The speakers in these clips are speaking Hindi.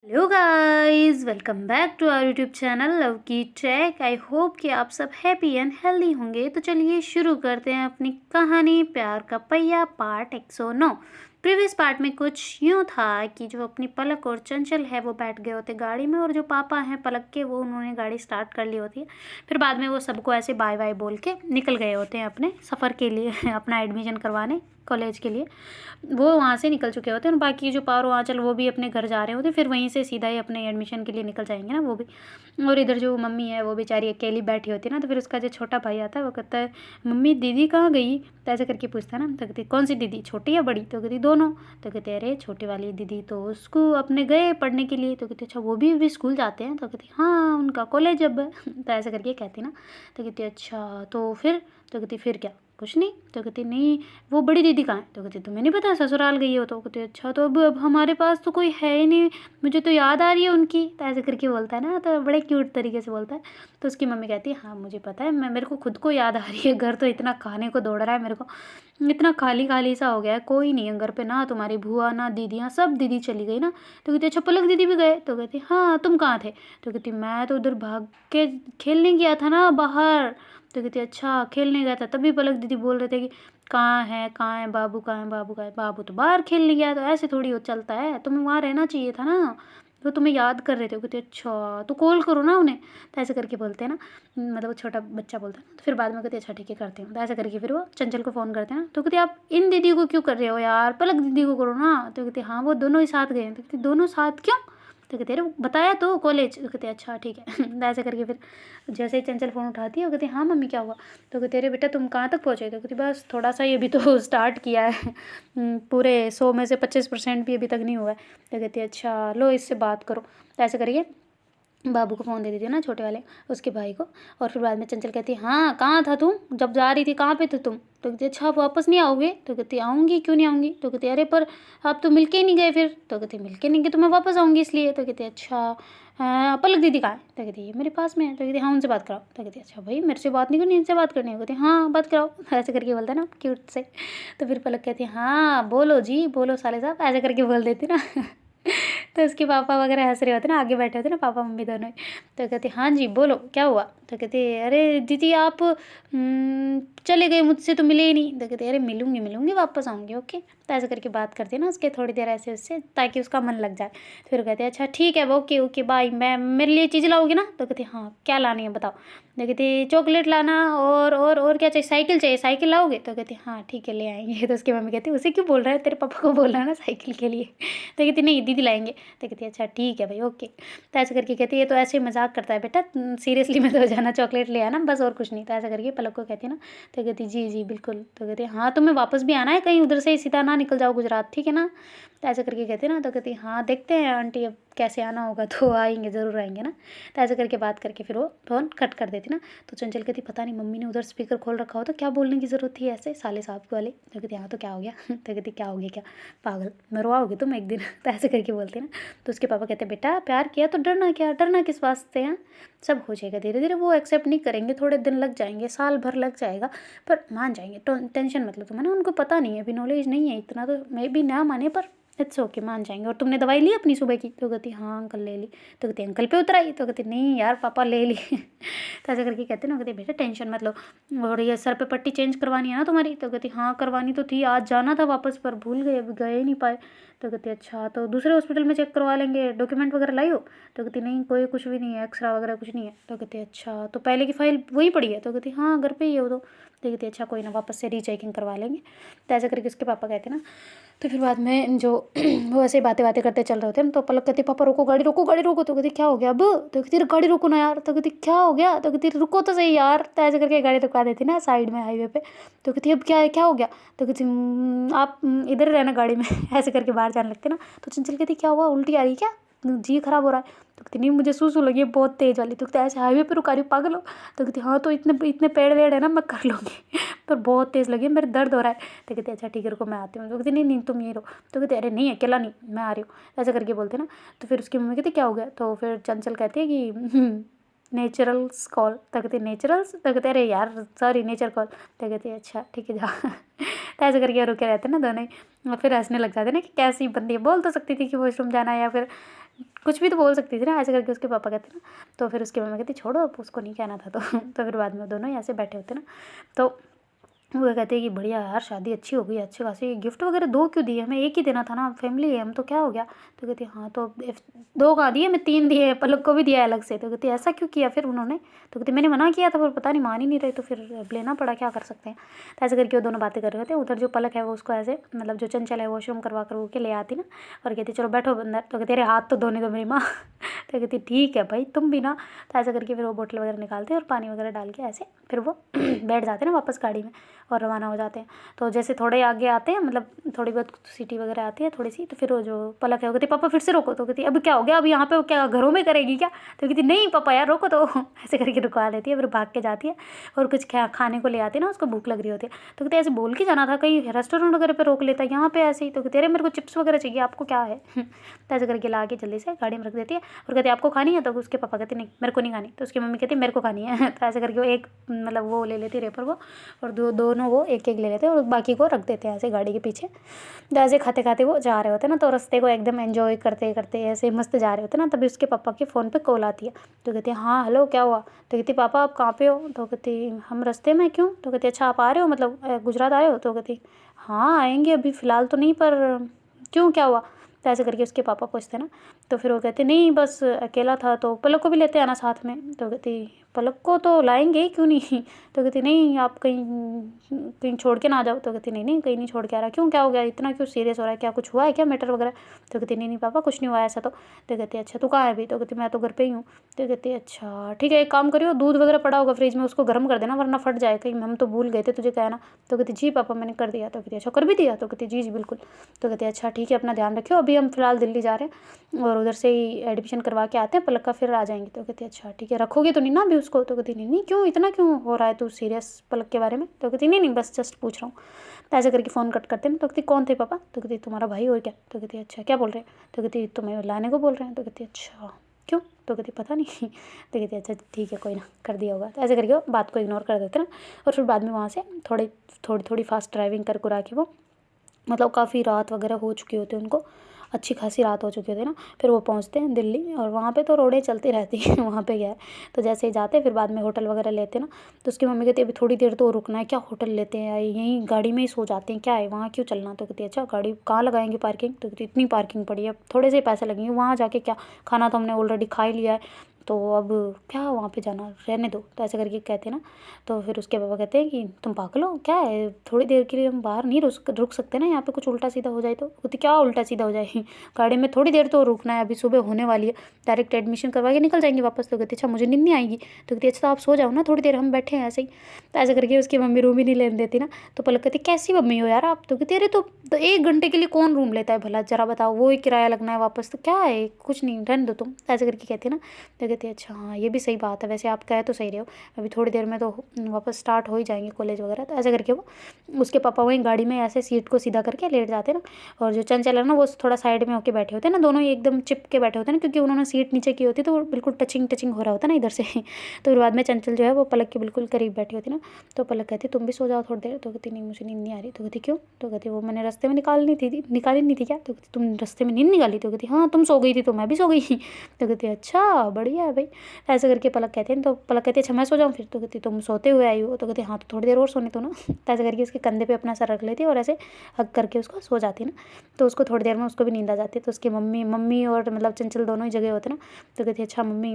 Hello guys, welcome back to our YouTube channel love की ट्रैक। आई होप कि आप सब हैप्पी एंड हेल्दी होंगे। तो चलिए शुरू करते हैं अपनी कहानी प्यार का पहिया पार्ट 109। प्रीवियस पार्ट में कुछ यूँ था कि जो अपनी पलक और चंचल है वो बैठ गए होते गाड़ी में, और जो पापा हैं पलक के वो उन्होंने गाड़ी स्टार्ट कर ली होती है। फिर बाद में वो सबको ऐसे बाय बाय बोल के निकल गए होते हैं अपने सफ़र के लिए अपना एडमिशन करवाने कॉलेज के लिए। वो वहाँ से निकल चुके होते हैं और बाकी जो पारो आंचल वो भी अपने घर जा रहे होते, फिर वहीं से सीधा ही अपने एडमिशन के लिए निकल जाएंगे ना वो भी। और इधर जो मम्मी है वो बेचारी अकेली बैठी होती है ना, तो फिर उसका जो छोटा भाई आता है वो कहता है मम्मी दीदी कहाँ गई, तो ऐसे करके पूछता है ना। तो कहती कौन सी दीदी, छोटी या बड़ी, तो कहती दोनों। तो कहते अरे छोटी वाली दीदी तो उसको अपने गए पढ़ने के लिए। तो कहती अच्छा वो भी स्कूल जाते हैं। तो कहती हाँ उनका कॉलेज अब है तो ऐसे करके कहती ना। तो कहती अच्छा तो फिर, तो कहती फिर क्या, कुछ नहीं। तो कहती नहीं वो बड़ी दीदी कहाँ है। तो कहती तुम्हें नहीं पता ससुराल गई हो। तो कहती अच्छा तो अब हमारे पास तो कोई है ही नहीं, मुझे तो याद आ रही है उनकी। तो ऐसे करके बोलता है ना, तो बड़े क्यूट तरीके से बोलता है। तो उसकी मम्मी कहती है हाँ मुझे पता है, मेरे को खुद को याद आ रही है, घर तो इतना खाने को दौड़ रहा है मेरे को, इतना खाली खाली सा हो गया है, कोई नहीं है घर पे, ना तुम्हारी बुआ ना दीदियाँ, सब दीदी चली गई ना। तो कहती अच्छा पलक दीदी भी गए। तो कहती हाँ तुम कहाँ थे। तो कहती मैं तो उधर भाग के खेलने गया था ना बाहर। तो कहती अच्छा खेलने गया था, तभी पलक दीदी बोल रहे थे कि कहाँ है बाबू, कहाँ है बाबू, कहाँ है बाबू, तो बाहर खेलने गया। तो ऐसे थोड़ी हो चलता है, तुम्हें वहाँ रहना चाहिए था ना, तो तुम्हें याद कर रहे थे। कहते अच्छा तो कॉल करो ना उन्हें। तो ऐसे करके बोलते हैं ना, मतलब वो छोटा बच्चा बोलता है ना। तो फिर बाद में कहते अच्छा ठीक है करते हैं। तो ऐसे करके फिर वो चंचल को फ़ोन करते हैं ना। तो कहते आप इन दीदी को क्यों कर रहे हो यार, पलक दीदी को करो ना। तो कहते हाँ वो दोनों ही साथ गए हैं। तो कहते दोनों साथ क्यों। तो कहते अरे बताया तो कॉलेज। तो कहते अच्छा ठीक है तो ऐसे करके फिर जैसे ही चंचल फ़ोन उठाती है वो कहती हाँ मम्मी क्या हुआ। तो कहते अरे बेटा तुम कहाँ तक पहुँचे। तो कहती बस थोड़ा सा ही अभी तो स्टार्ट किया है पूरे 100 में से 25% भी अभी तक नहीं हुआ है। तो कहती अच्छा लो इससे बात करो। तो ऐसे करिए बाबू को फ़ोन दे देती है ना, छोटे वाले उसके भाई को। और फिर बाद में चंचल कहती है हाँ कहाँ था तू, जब जा रही थी कहाँ पे थे तुम। तो कहती अच्छा आप वापस नहीं आओगे। तो कहती आऊँगी, क्यों नहीं आऊँगी। तो कहती अरे पर आप तो मिल के ही नहीं गए फिर। तो कहती मिल के नहीं गए तो मैं वापस आऊँगी इसलिए। तो कहती अच्छा पलक दीदी कहाँ है। तो कहती ये मेरे पास में है। तो कहती हाँ उनसे बात कराओ। तो कहती अच्छा भाई मेरे से बात नहीं करनी, इनसे बात करनी है। कहती हाँ बात कराओ ऐसे करके बोलता है ना क्यूट से। तो फिर पलक कहती है हाँ बोलो जी बोलो साले साहब, ऐसे करके बोल देती ना तो उसके पापा वगैरह हंस रहे होते ना, आगे बैठे होते ना पापा मम्मी दोनों ही। तो कहते हाँ जी बोलो क्या हुआ। तो कहते अरे दीदी आप चले गए मुझसे तो मिले ही नहीं। तो कहते अरे मिलूंगी मिलूंगी वापस आऊँगी ओके। तो ऐसे करके बात करते हैं ना उसके थोड़ी देर ऐसे उससे, ताकि उसका मन लग जाए। फिर कहते अच्छा ठीक है ओके ओके बाय, मैं मेरे लिए चीज़ लाओगी ना। तो कहते हाँ क्या लानी है बताओ। तो कहते चॉकलेट लाना और क्या चाहिए, साइकिल चाहिए, साइकिल लाओगे। तो कहते हाँ ठीक है ले आएंगे। तो उसकी मम्मी कहती उसे क्यों बोल रहा है, तेरे पापा को बोल रहा है ना साइकिल के लिए। तो कहती नहीं दीदी लाएंगे। तो कहती अच्छा ठीक है भाई ओके। तो ऐसे करके कहती है ये तो ऐसे ही मजाक करता है बेटा, सीरियसली में तो हो जाना, चॉकलेट ले आना बस और कुछ नहीं। तो ऐसा करके पलक को कहती है ना। तो कहती जी जी बिल्कुल। तो कहती हाँ तुम्हें वापस भी आना है, कहीं उधर से ही सीधा ना निकल जाओ गुजरात, ठीक है ना। तो ऐसे करके कहते ना। तो कहती हाँ देखते हैं आंटी अब कैसे आना होगा तो आएंगे ज़रूर आएंगे ना। तो ऐसे करके बात करके फिर वो फ़ोन कट कर देती ना। तो चंचल कहती पता नहीं मम्मी ने उधर स्पीकर खोल रखा हो तो क्या बोलने की ज़रूरत थी ऐसे साले साहब वाले। तो कहती हाँ तो क्या हो गया तो कहती क्या हो गया क्या, पागल मरवाओगे तुम एक दिन तो ऐसे करके बोलते ना। तो उसके पापा कहते बेटा प्यार किया तो डरना क्या, डरना किस वास्ते हैं, सब हो जाएगा धीरे धीरे, वो एक्सेप्ट नहीं करेंगे, थोड़े दिन लग जाएंगे, साल भर लग जाएगा, पर मान जाएंगे, टेंशन मतलब तुम्हें ना, उनको पता नहीं है अभी, नॉलेज नहीं है इतना, तो मे भी ना माने पर इट्स ओके मान जाएंगे। और तुमने दवाई ली अपनी सुबह की। तो कहती हाँ अंकल ले ली। तो कहती अंकल पे उतर आई। तो कहती नहीं यार पापा ले ली तो ऐसे करके कहते ना, कहते बेटा टेंशन मत लो, और ये सर पे पट्टी चेंज करवानी है ना तुम्हारी। तो कहती हाँ करवानी तो थी, आज जाना था वापस पर भूल गए, अभी गए ही नहीं पाए। तो कहती अच्छा तो दूसरे हॉस्पिटल में चेक करवा लेंगे, डॉक्यूमेंट वगैरह लाई हो। तो कहती नहीं कोई कुछ भी नहीं है, एक्सरा वगैरह कुछ नहीं है। तो कहती अच्छा तो पहले की फाइल वही पड़ी है। तो कहती हाँ घर पे ही है वो तो। कहती अच्छा कोई ना वापस से रीचेकिंग करवा लेंगे। तो ऐसे करके उसके पापा कहते ना। तो फिर बाद में जो वो ऐसे बातें बातें करते चल रहे होते हैं ना, तो पलक कहती पापा रोको गाड़ी रोको गाड़ी रोको। तो कहती क्या हो गया अब। तो कहती गाड़ी रोको ना यार। तो कहती क्या हो गया। तो कहती रुको तो सही यार। तो ऐसे करके गाड़ी रुका देती ना साइड में हाईवे पे। तो कहती अब क्या है, क्या हो गया। तो कहती आप इधर ही रहना गाड़ी में ऐसे करके बाहर जाने लगते ना। तो चंचल कहती क्या हुआ, उल्टी आ रही क्या, जी खराब हो रहा है। तो कहती नहीं मुझे सूसू लगी है बहुत तेज़ वाली। तो कहती ऐसे हाईवे पे रुका रही हो पागल हो। तो कहती हाँ तो इतने इतने पेड़ वेड़ है ना मैं कर लूँगी पर बहुत तेज़ लगी है, मेरे दर्द हो रहा है। तो कहती अच्छा ठीक है रुको मैं आती हूँ। तो कहती नहीं नहीं तुम ये रहो। तो कहती अरे नहीं अकेला नहीं मैं आ रही हूँ, ऐसा करके बोलते ना। तो फिर उसकी मम्मी कहती क्या हो गया। तो फिर चंचल कहती है कि नेचुरल्स कॉल। तो कहती नेचुरल्स। तो कहते अरे यार सॉरी नेचर कॉल। तो कहती अच्छा ठीक है जा तो ऐसे करके रुके रहते ना दोनों ही, और फिर हँसने लग जाते ना कि कैसी बंदी है, बोल तो सकती थी कि वॉशरूम जाना है या फिर कुछ भी तो बोल सकती थी ना, ऐसे करके उसके पापा कहते ना। तो फिर उसकी मम्मी कहती छोड़ो, अब उसको नहीं कहना था तो फिर बाद में दोनों ही ऐसे बैठे होते ना। तो वो कहते हैं कि बढ़िया यार, शादी अच्छी हो गई, अच्छी खासी गिफ्ट वगैरह दो क्यों दिए, हमें एक ही देना था ना, फैमिली है हम तो, क्या हो गया। तो कहती है हाँ तो दो कहाँ दिए, मैं 3 दिए, पलक को भी दिया अलग से। तो कहती है ऐसा क्यों किया फिर उन्होंने। तो कहती मैंने मना किया था पर पता नहीं मान ही नहीं रहे, तो फिर अब लेना पड़ा, क्या कर सकते हैं। तो ऐसे करके वो दोनों बातें कर रहे होते हैं। उधर जो पलक है वो उसको ऐसे मतलब जो चंचल है वॉशरूम करवा कर वो के ले आती ना, और कहती चलो बैठो अंदर। तो कहती अरे हाथ तो धोने दो मेरी माँ। तो कहती ठीक है भाई तुम भी ना। तो ऐसा करके फिर वो बोतल वगैरह निकालते हैं और पानी वगैरह डाल के ऐसे फिर वो बैठ जाते हैं ना वापस गाड़ी में और रवाना हो जाते हैं। तो जैसे थोड़े आगे आते हैं, मतलब थोड़ी बहुत सिटी वगैरह आती है थोड़ी सी, तो फिर वो जो पलक है वो कहती पापा फिर से रोको। तो कहती अब क्या हो गया, अब यहाँ पे क्या घरों में करेगी क्या। तो कहती नहीं पापा यार रोको। तो ऐसे करके रुकवा देती है, फिर भाग के जाती है और कुछ खाने को ले आती है ना, उसको भूख लग रही होती है। तो कहते ऐसे बोल के जाना था, कहीं रेस्टोरेंट वगैरह पे रोक लेता, यहाँ पे ऐसे ही। तो कहते अरे मेरे को चिप्स वगैरह चाहिए, आपको क्या है। तो ऐसे करके ला के जल्दी से गाड़ी में रख देती है और कहती आपको खानी है। तो उसके पापा कहते नहीं मेरे को नहीं खानी। तो उसकी मम्मी कहती मेरे को खानी है। तो ऐसे करके वो एक मतलब वो ले लेती रेपर वो, और दोनों वो एक एक ले लेते हैं और बाकी को रख देते हैं ऐसे गाड़ी के पीछे। तो ऐसे खाते खाते वो जा रहे होते हैं ना, तो रास्ते को एकदम एंजॉय करते करते ऐसे मस्त जा रहे होते हैं ना। तभी उसके पापा के फ़ोन पे कॉल आती है। तो कहती है हाँ हेलो क्या हुआ। तो कहती पापा आप कहाँ पे हो। तो कहती हम रास्ते में। क्यों। तो कहती अच्छा आप आ रहे हो मतलब गुजरात आ रहे हो। तो कहती हाँ आएंगे अभी फ़िलहाल तो नहीं, पर क्यों क्या हुआ। तो ऐसे करके उसके पापा पूछते ना। तो फिर वो कहते नहीं बस अकेला था, तो पलक को भी लेते आना साथ में। तो कहती पलक को तो लाएंगे क्यों नहीं। तो कहती नहीं आप कहीं कहीं छोड़ के ना आ जाओ। तो कहती नहीं नहीं कहीं नहीं छोड़ के आ रहा। क्यों क्या हो गया, इतना क्यों सीरियस हो रहा है, क्या कुछ हुआ है क्या मैटर वगैरह। तो कहती नहीं नहीं पापा कुछ नहीं हुआ ऐसा तो। तो कहती अच्छा तू कहाँ है अभी। तो कहती मैं तो घर पे ही हूँ। तो कहती अच्छा ठीक है एक काम करियो, दूध वगैरह पड़ा होगा फ्रिज में उसको गर्म कर देना वरना फट जाए, कहीं हम तो भूल गए थे तुझे कहना। तो कहती जी पापा मैंने कर दिया। तो कहती अच्छा कर भी दिया। तो कहती जी जी बिल्कुल। तो कहती अच्छा ठीक है अपना ध्यान रखियो, अभी हम फिलहाल दिल्ली जा रहे हैं और उधर से ही एडमिशन करवा के आते हैं पलक का, फिर आ जाएंगे। तो कहती अच्छा ठीक है रखोगे तो नहीं ना अभी उसको। तो कहती नहीं नहीं क्यों इतना क्यों हो रहा है तू सीरियस पलक के बारे में। तो कहती नहीं नहीं बस जस्ट पूछ रहा हूँ। तो ऐसे करके फ़ोन कट करते हैं। तो कहती कौन थे पापा। तो कहती तुम्हारा भाई और क्या। तो कहती अच्छा क्या बोल रहे हैं। तो कहती तुम्हें लाने को बोल रहे हैं। तो कहती अच्छा क्यों। तो कहती पता नहीं। तो कहती अच्छा ठीक है कोई ना कर दिया होगा। तो ऐसे करके वो बात को इग्नोर कर देते ना, और फिर बाद में वहाँ से थोड़ी फास्ट ड्राइविंग कर कुरा के वो मतलब काफ़ी रात वगैरह हो चुकी होती है उनको, अच्छी खासी रात हो चुकी होती है ना। फिर वो पहुंचते हैं दिल्ली और वहाँ पे तो रोडें चलती रहती हैं। वहाँ पे क्या है तो जैसे ही जाते हैं फिर बाद में होटल वगैरह लेते हैं ना। तो उसकी मम्मी कहती है अभी थोड़ी देर तो रुकना है, क्या होटल लेते हैं यहीं गाड़ी में ही सो जाते हैं क्या है, वहाँ क्यों चलना। तो कहती है अच्छा गाड़ी कहाँ लगाएंगे पार्किंग। तो कहती इतनी पार्किंग पड़ी है, अब थोड़े से पैसे लगेंगे, वहाँ जाके क्या, खाना तो हमने ऑलरेडी खा ही लिया है, तो अब क्या वहाँ पे जाना, रहने दो। तो ऐसे करके कहते हैं ना। तो फिर उसके पापा कहते हैं कि तुम पागल हो क्या है, थोड़ी देर के लिए हम बाहर नहीं रुक सकते ना, यहाँ पे कुछ उल्टा सीधा हो जाए। तो कहती क्या उल्टा सीधा हो जाए, गाड़ी में थोड़ी देर तो रुकना है, अभी सुबह होने वाली है, डायरेक्ट एडमिशन करवा के निकल जाएंगे वापस। तो कहती अच्छा मुझे नींद नहीं आएगी। तो कहती अच्छा तो आप सो जाओ ना थोड़ी देर, हम बैठे हैं ऐसे ही। तो ऐसे करके उसकी मम्मी रूम ही नहीं लेने देती ना। तो पलक कहती कैसी मम्मी हो यार आप। तो कहती अरे तो 1 घंटे के लिए कौन रूम लेता है भला, जरा बताओ, वो ही किराया लगना है वापस, तो क्या है कुछ नहीं रहने दो तुम। ऐसे करके कहती है ना। तो कहती है अच्छा हाँ ये भी सही बात है, वैसे आप कहे तो सही रहे हो, अभी थोड़ी देर में तो वापस स्टार्ट हो ही जाएंगे कॉलेज वगैरह। तो ऐसे करके वो उसके पापा वहीं गाड़ी में ऐसे सीट को सीधा करके लेट जाते हैं ना, और जो चंचल है ना वो थोड़ा साइड में होके बैठे होते हैं ना, दोनों ही एकदम चिप के बैठे होते हैं ना, क्योंकि उन्होंने सीट नीचे की होती है तो वो बिल्कुल टचिंग हो रहा होता है ना इधर से। तो फिर बाद में चंचल जो है वो पलक के बिल्कुल करीब बैठी होती है ना। तो पलक कहती तुम भी सो जाओ थोड़ी देर। तो कहती नहीं मुझे नींद नहीं आ रही। तो कहती क्यों। तो कहती वो मैंने रास्ते में निकाली नहीं थी क्या। तो कहती तुम रास्ते में नींद निकाली। तो कहती हाँ तुम सो गई थी तो मैं भी सो गई। तो कहती अच्छा बढ़िया है भाई। ऐसे करके पलक कहते हैं। तो पलक कहती अच्छा मैं सो जाऊँ फिर। तो कहती तुम सोते हुए आई हो। तो कहती हाँ तो थोड़ी देर और सोने दो ना। तो ऐसे करके उसके कंधे पे अपना सर रख लेती है और ऐसे हक करके उसको सो जाती है ना। तो उसको थोड़ी देर में उसको भी नींद आ जाती है। तो उसकी मम्मी और मतलब चंचल दोनों ही जगह होते हैं ना। तो कहती अच्छा मम्मी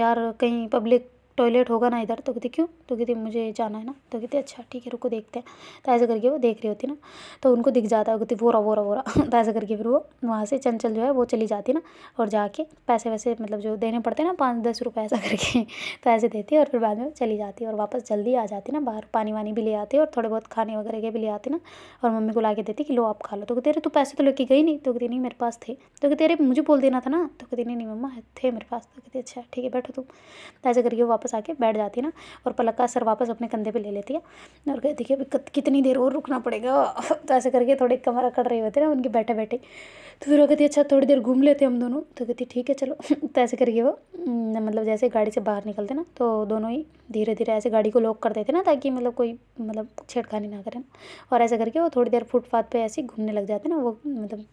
यार कहीं पब्लिक टॉयलेट होगा ना इधर। तो कहती क्यों। तो कहती मुझे जाना है ना। तो कहती अच्छा ठीक है रुको देखते हैं। तो ऐसे करके वो देख रही होती ना, तो उनको दिख जाता है, कहती वो रहा। तो ऐसे करके फिर वो वहाँ से चंचल जो है वो चली जाती ना, और जाके पैसे वैसे मतलब जो देने पड़ते हैं ना 5-10 रुपये ऐसा करके, तो ऐसे देती है और फिर बाद में चली जाती है और वापस जल्दी आ जाती ना, बाहर पानी वानी भी ले आती है और थोड़े बहुत खाने वगैरह के भी ले आती ना, और मम्मी को ला के देती कि लो आप खा लो। तो कहते अरे तू पैसे तो लेके गई नहीं। तो कहती नहीं मेरे पास थे। तो कहते अरे मुझे बोल देना था ना। तो कहती नहीं नहीं मम्मा थे मेरे पास। तो कहती अच्छा ठीक है बैठो तुम। तो ऐसे करके वो वापस वापस आके बैठ जाती है ना, और पलक का सर वापस अपने कंधे पे ले लेती है और कहती है अभी कितनी देर और रुकना पड़ेगा। तो ऐसे करके थोड़ी कमर अकड़ रही होती है ना उनकी बैठे बैठे। तो फिर वो कहती है अच्छा थोड़ी देर घूम लेते हम दोनों। तो कहती ठीक है चलो। तो ऐसे करके वो मतलब जैसे गाड़ी से बाहर निकलते ना तो दोनों ही धीरे धीरे ऐसे गाड़ी को लॉक कर देते ना, ताकि मतलब कोई मतलब छेड़खानी ना करे ना। और ऐसे करके वो थोड़ी देर फुटपाथ पे ऐसे घूमने लग जाते ना, वो मतलब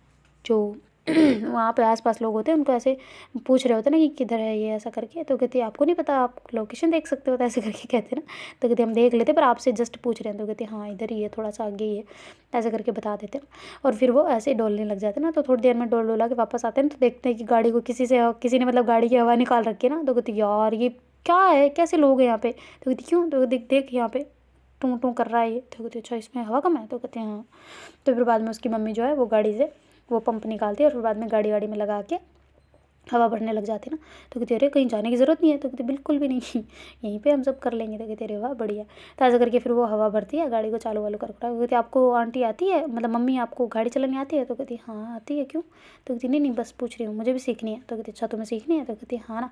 जो वहाँ पे आसपास लोग होते हैं उनको ऐसे पूछ रहे होते हैं ना कि किधर है ये, ऐसा करके। तो कहती है आपको नहीं पता, आप लोकेशन देख सकते हो, तो ऐसे करके कहते हैं ना। तो कहते हम देख लेते पर आपसे जस्ट पूछ रहे हैं। तो कहते हाँ इधर ही है, थोड़ा सा आगे ही है, ऐसे करके बता देते हैं। और फिर वो ऐसे डोलने लग जाते हैं ना। तो थोड़ी देर में डोल डोला के वापस आते हैं तो देखते हैं कि गाड़ी को किसी ने मतलब गाड़ी की हवा निकाल रखी है ना। तो कहती यार ये क्या है, कैसे लोग हैं यहाँ पे। तो कहती क्यों। तो देख यहाँ पे टूँ टूँ कर रहा है ये। तो कहती अच्छा इसमें हवा कम है। तो कहते हैं हाँ। तो फिर बाद में उसकी मम्मी जो है वो गाड़ी से वो पंप निकालती है और फिर बाद में गाड़ी वाड़ी में लगा के हवा भरने लग जाती है ना। तो कहते अरे कहीं जाने की ज़रूरत नहीं है। तो कहते बिल्कुल भी नहीं, यहीं पे हम सब कर लेंगे। तो कहते अरे वाह बढ़िया। तो ऐसा करके फिर वो हवा भरती है, गाड़ी को चालू वालू कर कहती आपको आंटी आती है, मतलब मम्मी आपको गाड़ी चलानी आती है। तो कहती हाँ आती है, क्यों। तो कहती नहीं बस पूछ रही हूँ, मुझे भी सीखनी है। तो कहती अच्छा तुम्हें सीखनी है। तो कहती हाँ ना।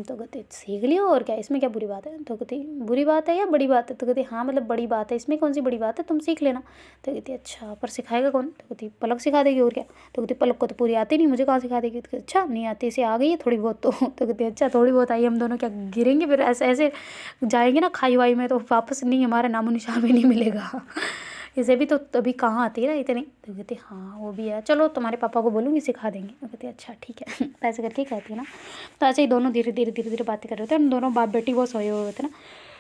तो कहते सीख लियो और क्या, इसमें क्या बुरी बात है। तो कहती बुरी बात है या बड़ी बात है। तो कहती हाँ मतलब बड़ी बात है, इसमें कौन सी बड़ी बात है, तुम सीख लेना। तो कहती अच्छा पर सिखाएगा कौन। तो कहती पलक सिखा देगी और क्या। तो कहती पलक को तो पूरी आती नहीं, मुझे कहाँ सिखा देगी। तो अच्छा नहीं आती, इसे आ गई है थोड़ी बहुत। तो कहती अच्छा थोड़ी बहुत आई, हम दोनों क्या गिरेंगे फिर, ऐसे ऐसे जाएंगे ना खाई वाई में, तो वापस नहीं हमारा नामो निशान भी नहीं मिलेगा। इसे भी तो अभी कहाँ आती है ना इतनी। तो कहती हाँ वो भी है, चलो तुम्हारे पापा को बोलूँगी सिखा देंगे। तो कहती अच्छा ठीक है। ऐसे करके कहती है ना। तो ऐसे ही दोनों धीरे धीरे धीरे धीरे बातें कर रहे होते हैं, हम दोनों बाप बेटी वो सोए हुए होते हैं ना।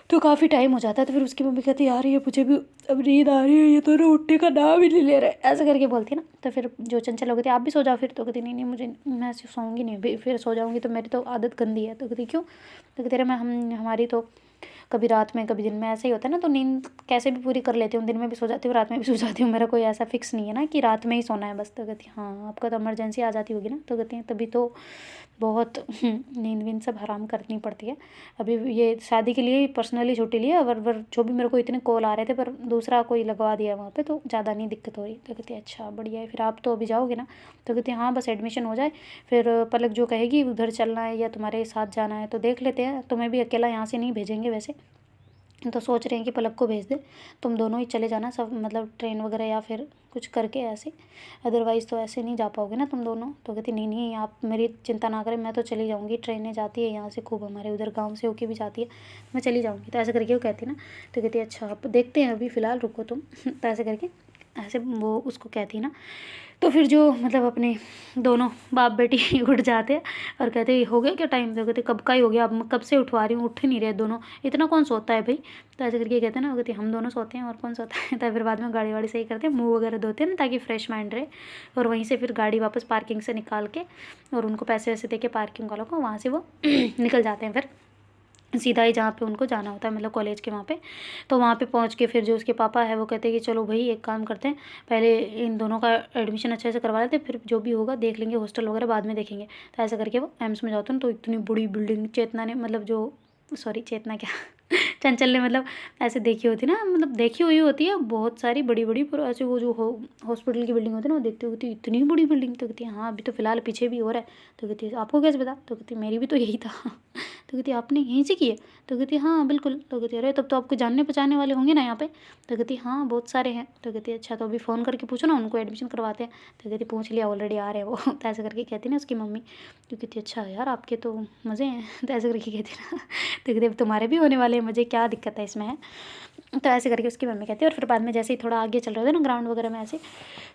तो काफ़ी टाइम हो जाता है। तो फिर उसकी मम्मी कहती यार ये मुझे भी अब नींद आ रही है, ये तो ना उठने का नाम ही नहीं ले रहे, ऐसे करके बोलती है ना। तो फिर जो चंचल हो गई थी आप भी सो जाओ फिर। तो कहती नहीं मुझे, मैं सोऊंगी नहीं अभी, फिर सो जाऊँगी तो मेरी तो आदत गंदी है। तो कहती क्यों। तो कहती मैं हमारी तो कभी रात में कभी दिन में ऐसे ही होता है ना, तो नींद कैसे भी पूरी कर लेती हूँ, दिन में भी सो जाती हूँ रात में भी सो जाती हूँ, मेरा कोई ऐसा फिक्स नहीं है ना कि रात में ही सोना है बस। तो कहती हाँ आपका तो इमरजेंसी आ जाती होगी ना। तो कहती हैं तभी तो बहुत नींद वींद सब हराम करनी पड़ती है। अभी ये शादी के लिए पर्सनली छुट्टी ली है, और जो भी मेरे को इतने कॉल आ रहे थे पर दूसरा कोई लगवा दिया वहाँ पे, तो ज़्यादा नहीं दिक्कत हो रही। तो कहती है अच्छा बढ़िया है, फिर आप तो अभी जाओगे ना। तो कहती है हाँ बस एडमिशन हो जाए, फिर पलक जो कहेगी उधर चलना है या तुम्हारे साथ जाना है तो देख लेते हैं, तुम्हें भी अकेला यहाँ से नहीं भेजेंगे वैसे। तो सोच रहे हैं कि पलक को भेज दे, तुम दोनों ही चले जाना सब, मतलब ट्रेन वगैरह या फिर कुछ करके ऐसे, अदरवाइज़ तो ऐसे नहीं जा पाओगे ना तुम दोनों। तो कहती नहीं नहीं आप मेरी चिंता ना करें, मैं तो चली जाऊँगी, ट्रेनें जाती है यहाँ से खूब, हमारे उधर गांव से होके भी जाती है, मैं चली जाऊँगी। तो ऐसे करके वो कहती ना। तो कहती अच्छा आप देखते हैं अभी फ़िलहाल रुको तुम। तो ऐसे करके ऐसे वो उसको कहती ना। तो फिर जो मतलब अपने दोनों बाप बेटी उठ जाते हैं और कहते हो गया क्या टाइम। तो कहते कब का ही हो गया, अब मैं कब से उठवा रही हूँ, उठ ही नहीं रहे दोनों, इतना कौन सोता है भाई। तो ऐसे करके कहते हैं ना, वो कहते हम दोनों सोते हैं और कौन सोता है। तो फिर बाद में गाड़ी वाड़ी सही करते हैं, मुँह वगैरह धोते हैं ना ताकि फ्रेश माइंड रहे, और वहीं से फिर गाड़ी वापस पार्किंग से निकाल के और उनको पैसे वैसे दे के पार्किंग वालों को, वहाँ से वो निकल जाते हैं फिर सीधा ही जहाँ पे उनको जाना होता है, मतलब कॉलेज के वहाँ पे। तो वहाँ पे पहुँच के फिर जो उसके पापा है वो कहते हैं कि चलो भाई एक काम करते हैं, पहले इन दोनों का एडमिशन अच्छे से करवा लेते, फिर जो भी होगा देख लेंगे, हॉस्टल वगैरह बाद में देखेंगे। तो ऐसा करके वो एम्स में जाते हैं। तो इतनी बड़ी बिल्डिंग चेतना ने, मतलब जो सॉरी चेतना क्या चंचल ने मतलब ऐसे देखी होती ना, मतलब देखी हुई होती है बहुत सारी बड़ी बड़ी, पर ऐसे वो जो हॉस्पिटल की बिल्डिंग होती है ना, वो देखते होती इतनी बड़ी बिल्डिंग। तो कहती है हाँ अभी तो फिलहाल पीछे भी हो रहा है। तो कहती है आपको कैसे पता। तो कहती मेरी भी तो यही था। तो कहती आपने यहीं से किए। तो कहती हाँ बिल्कुल। तो कहती अरे तब तो आपको जानने पहचानने वाले होंगे ना यहाँ पे। तो कहती हाँ बहुत सारे हैं। तो कहती अच्छा तो अभी फ़ोन करके पूछो ना, उनको एडमिशन करवाते हैं। तो कहती पूछ लिया ऑलरेडी आ रहे हैं वो। तो ऐसे करके कहती ना उसकी मम्मी। तो कहती अच्छा यार आपके तो मज़े हैं। तो ऐसे करके कहती ना। तो कहती अब तुम्हारे भी होने वाले हैं मज़े, क्या दिक्कत है इसमें है। तो ऐसे करके उसकी मम्मी कहती है। और फिर बाद में जैसे ही थोड़ा आगे चल रहे होते ना ग्राउंड वगैरह में ऐसे,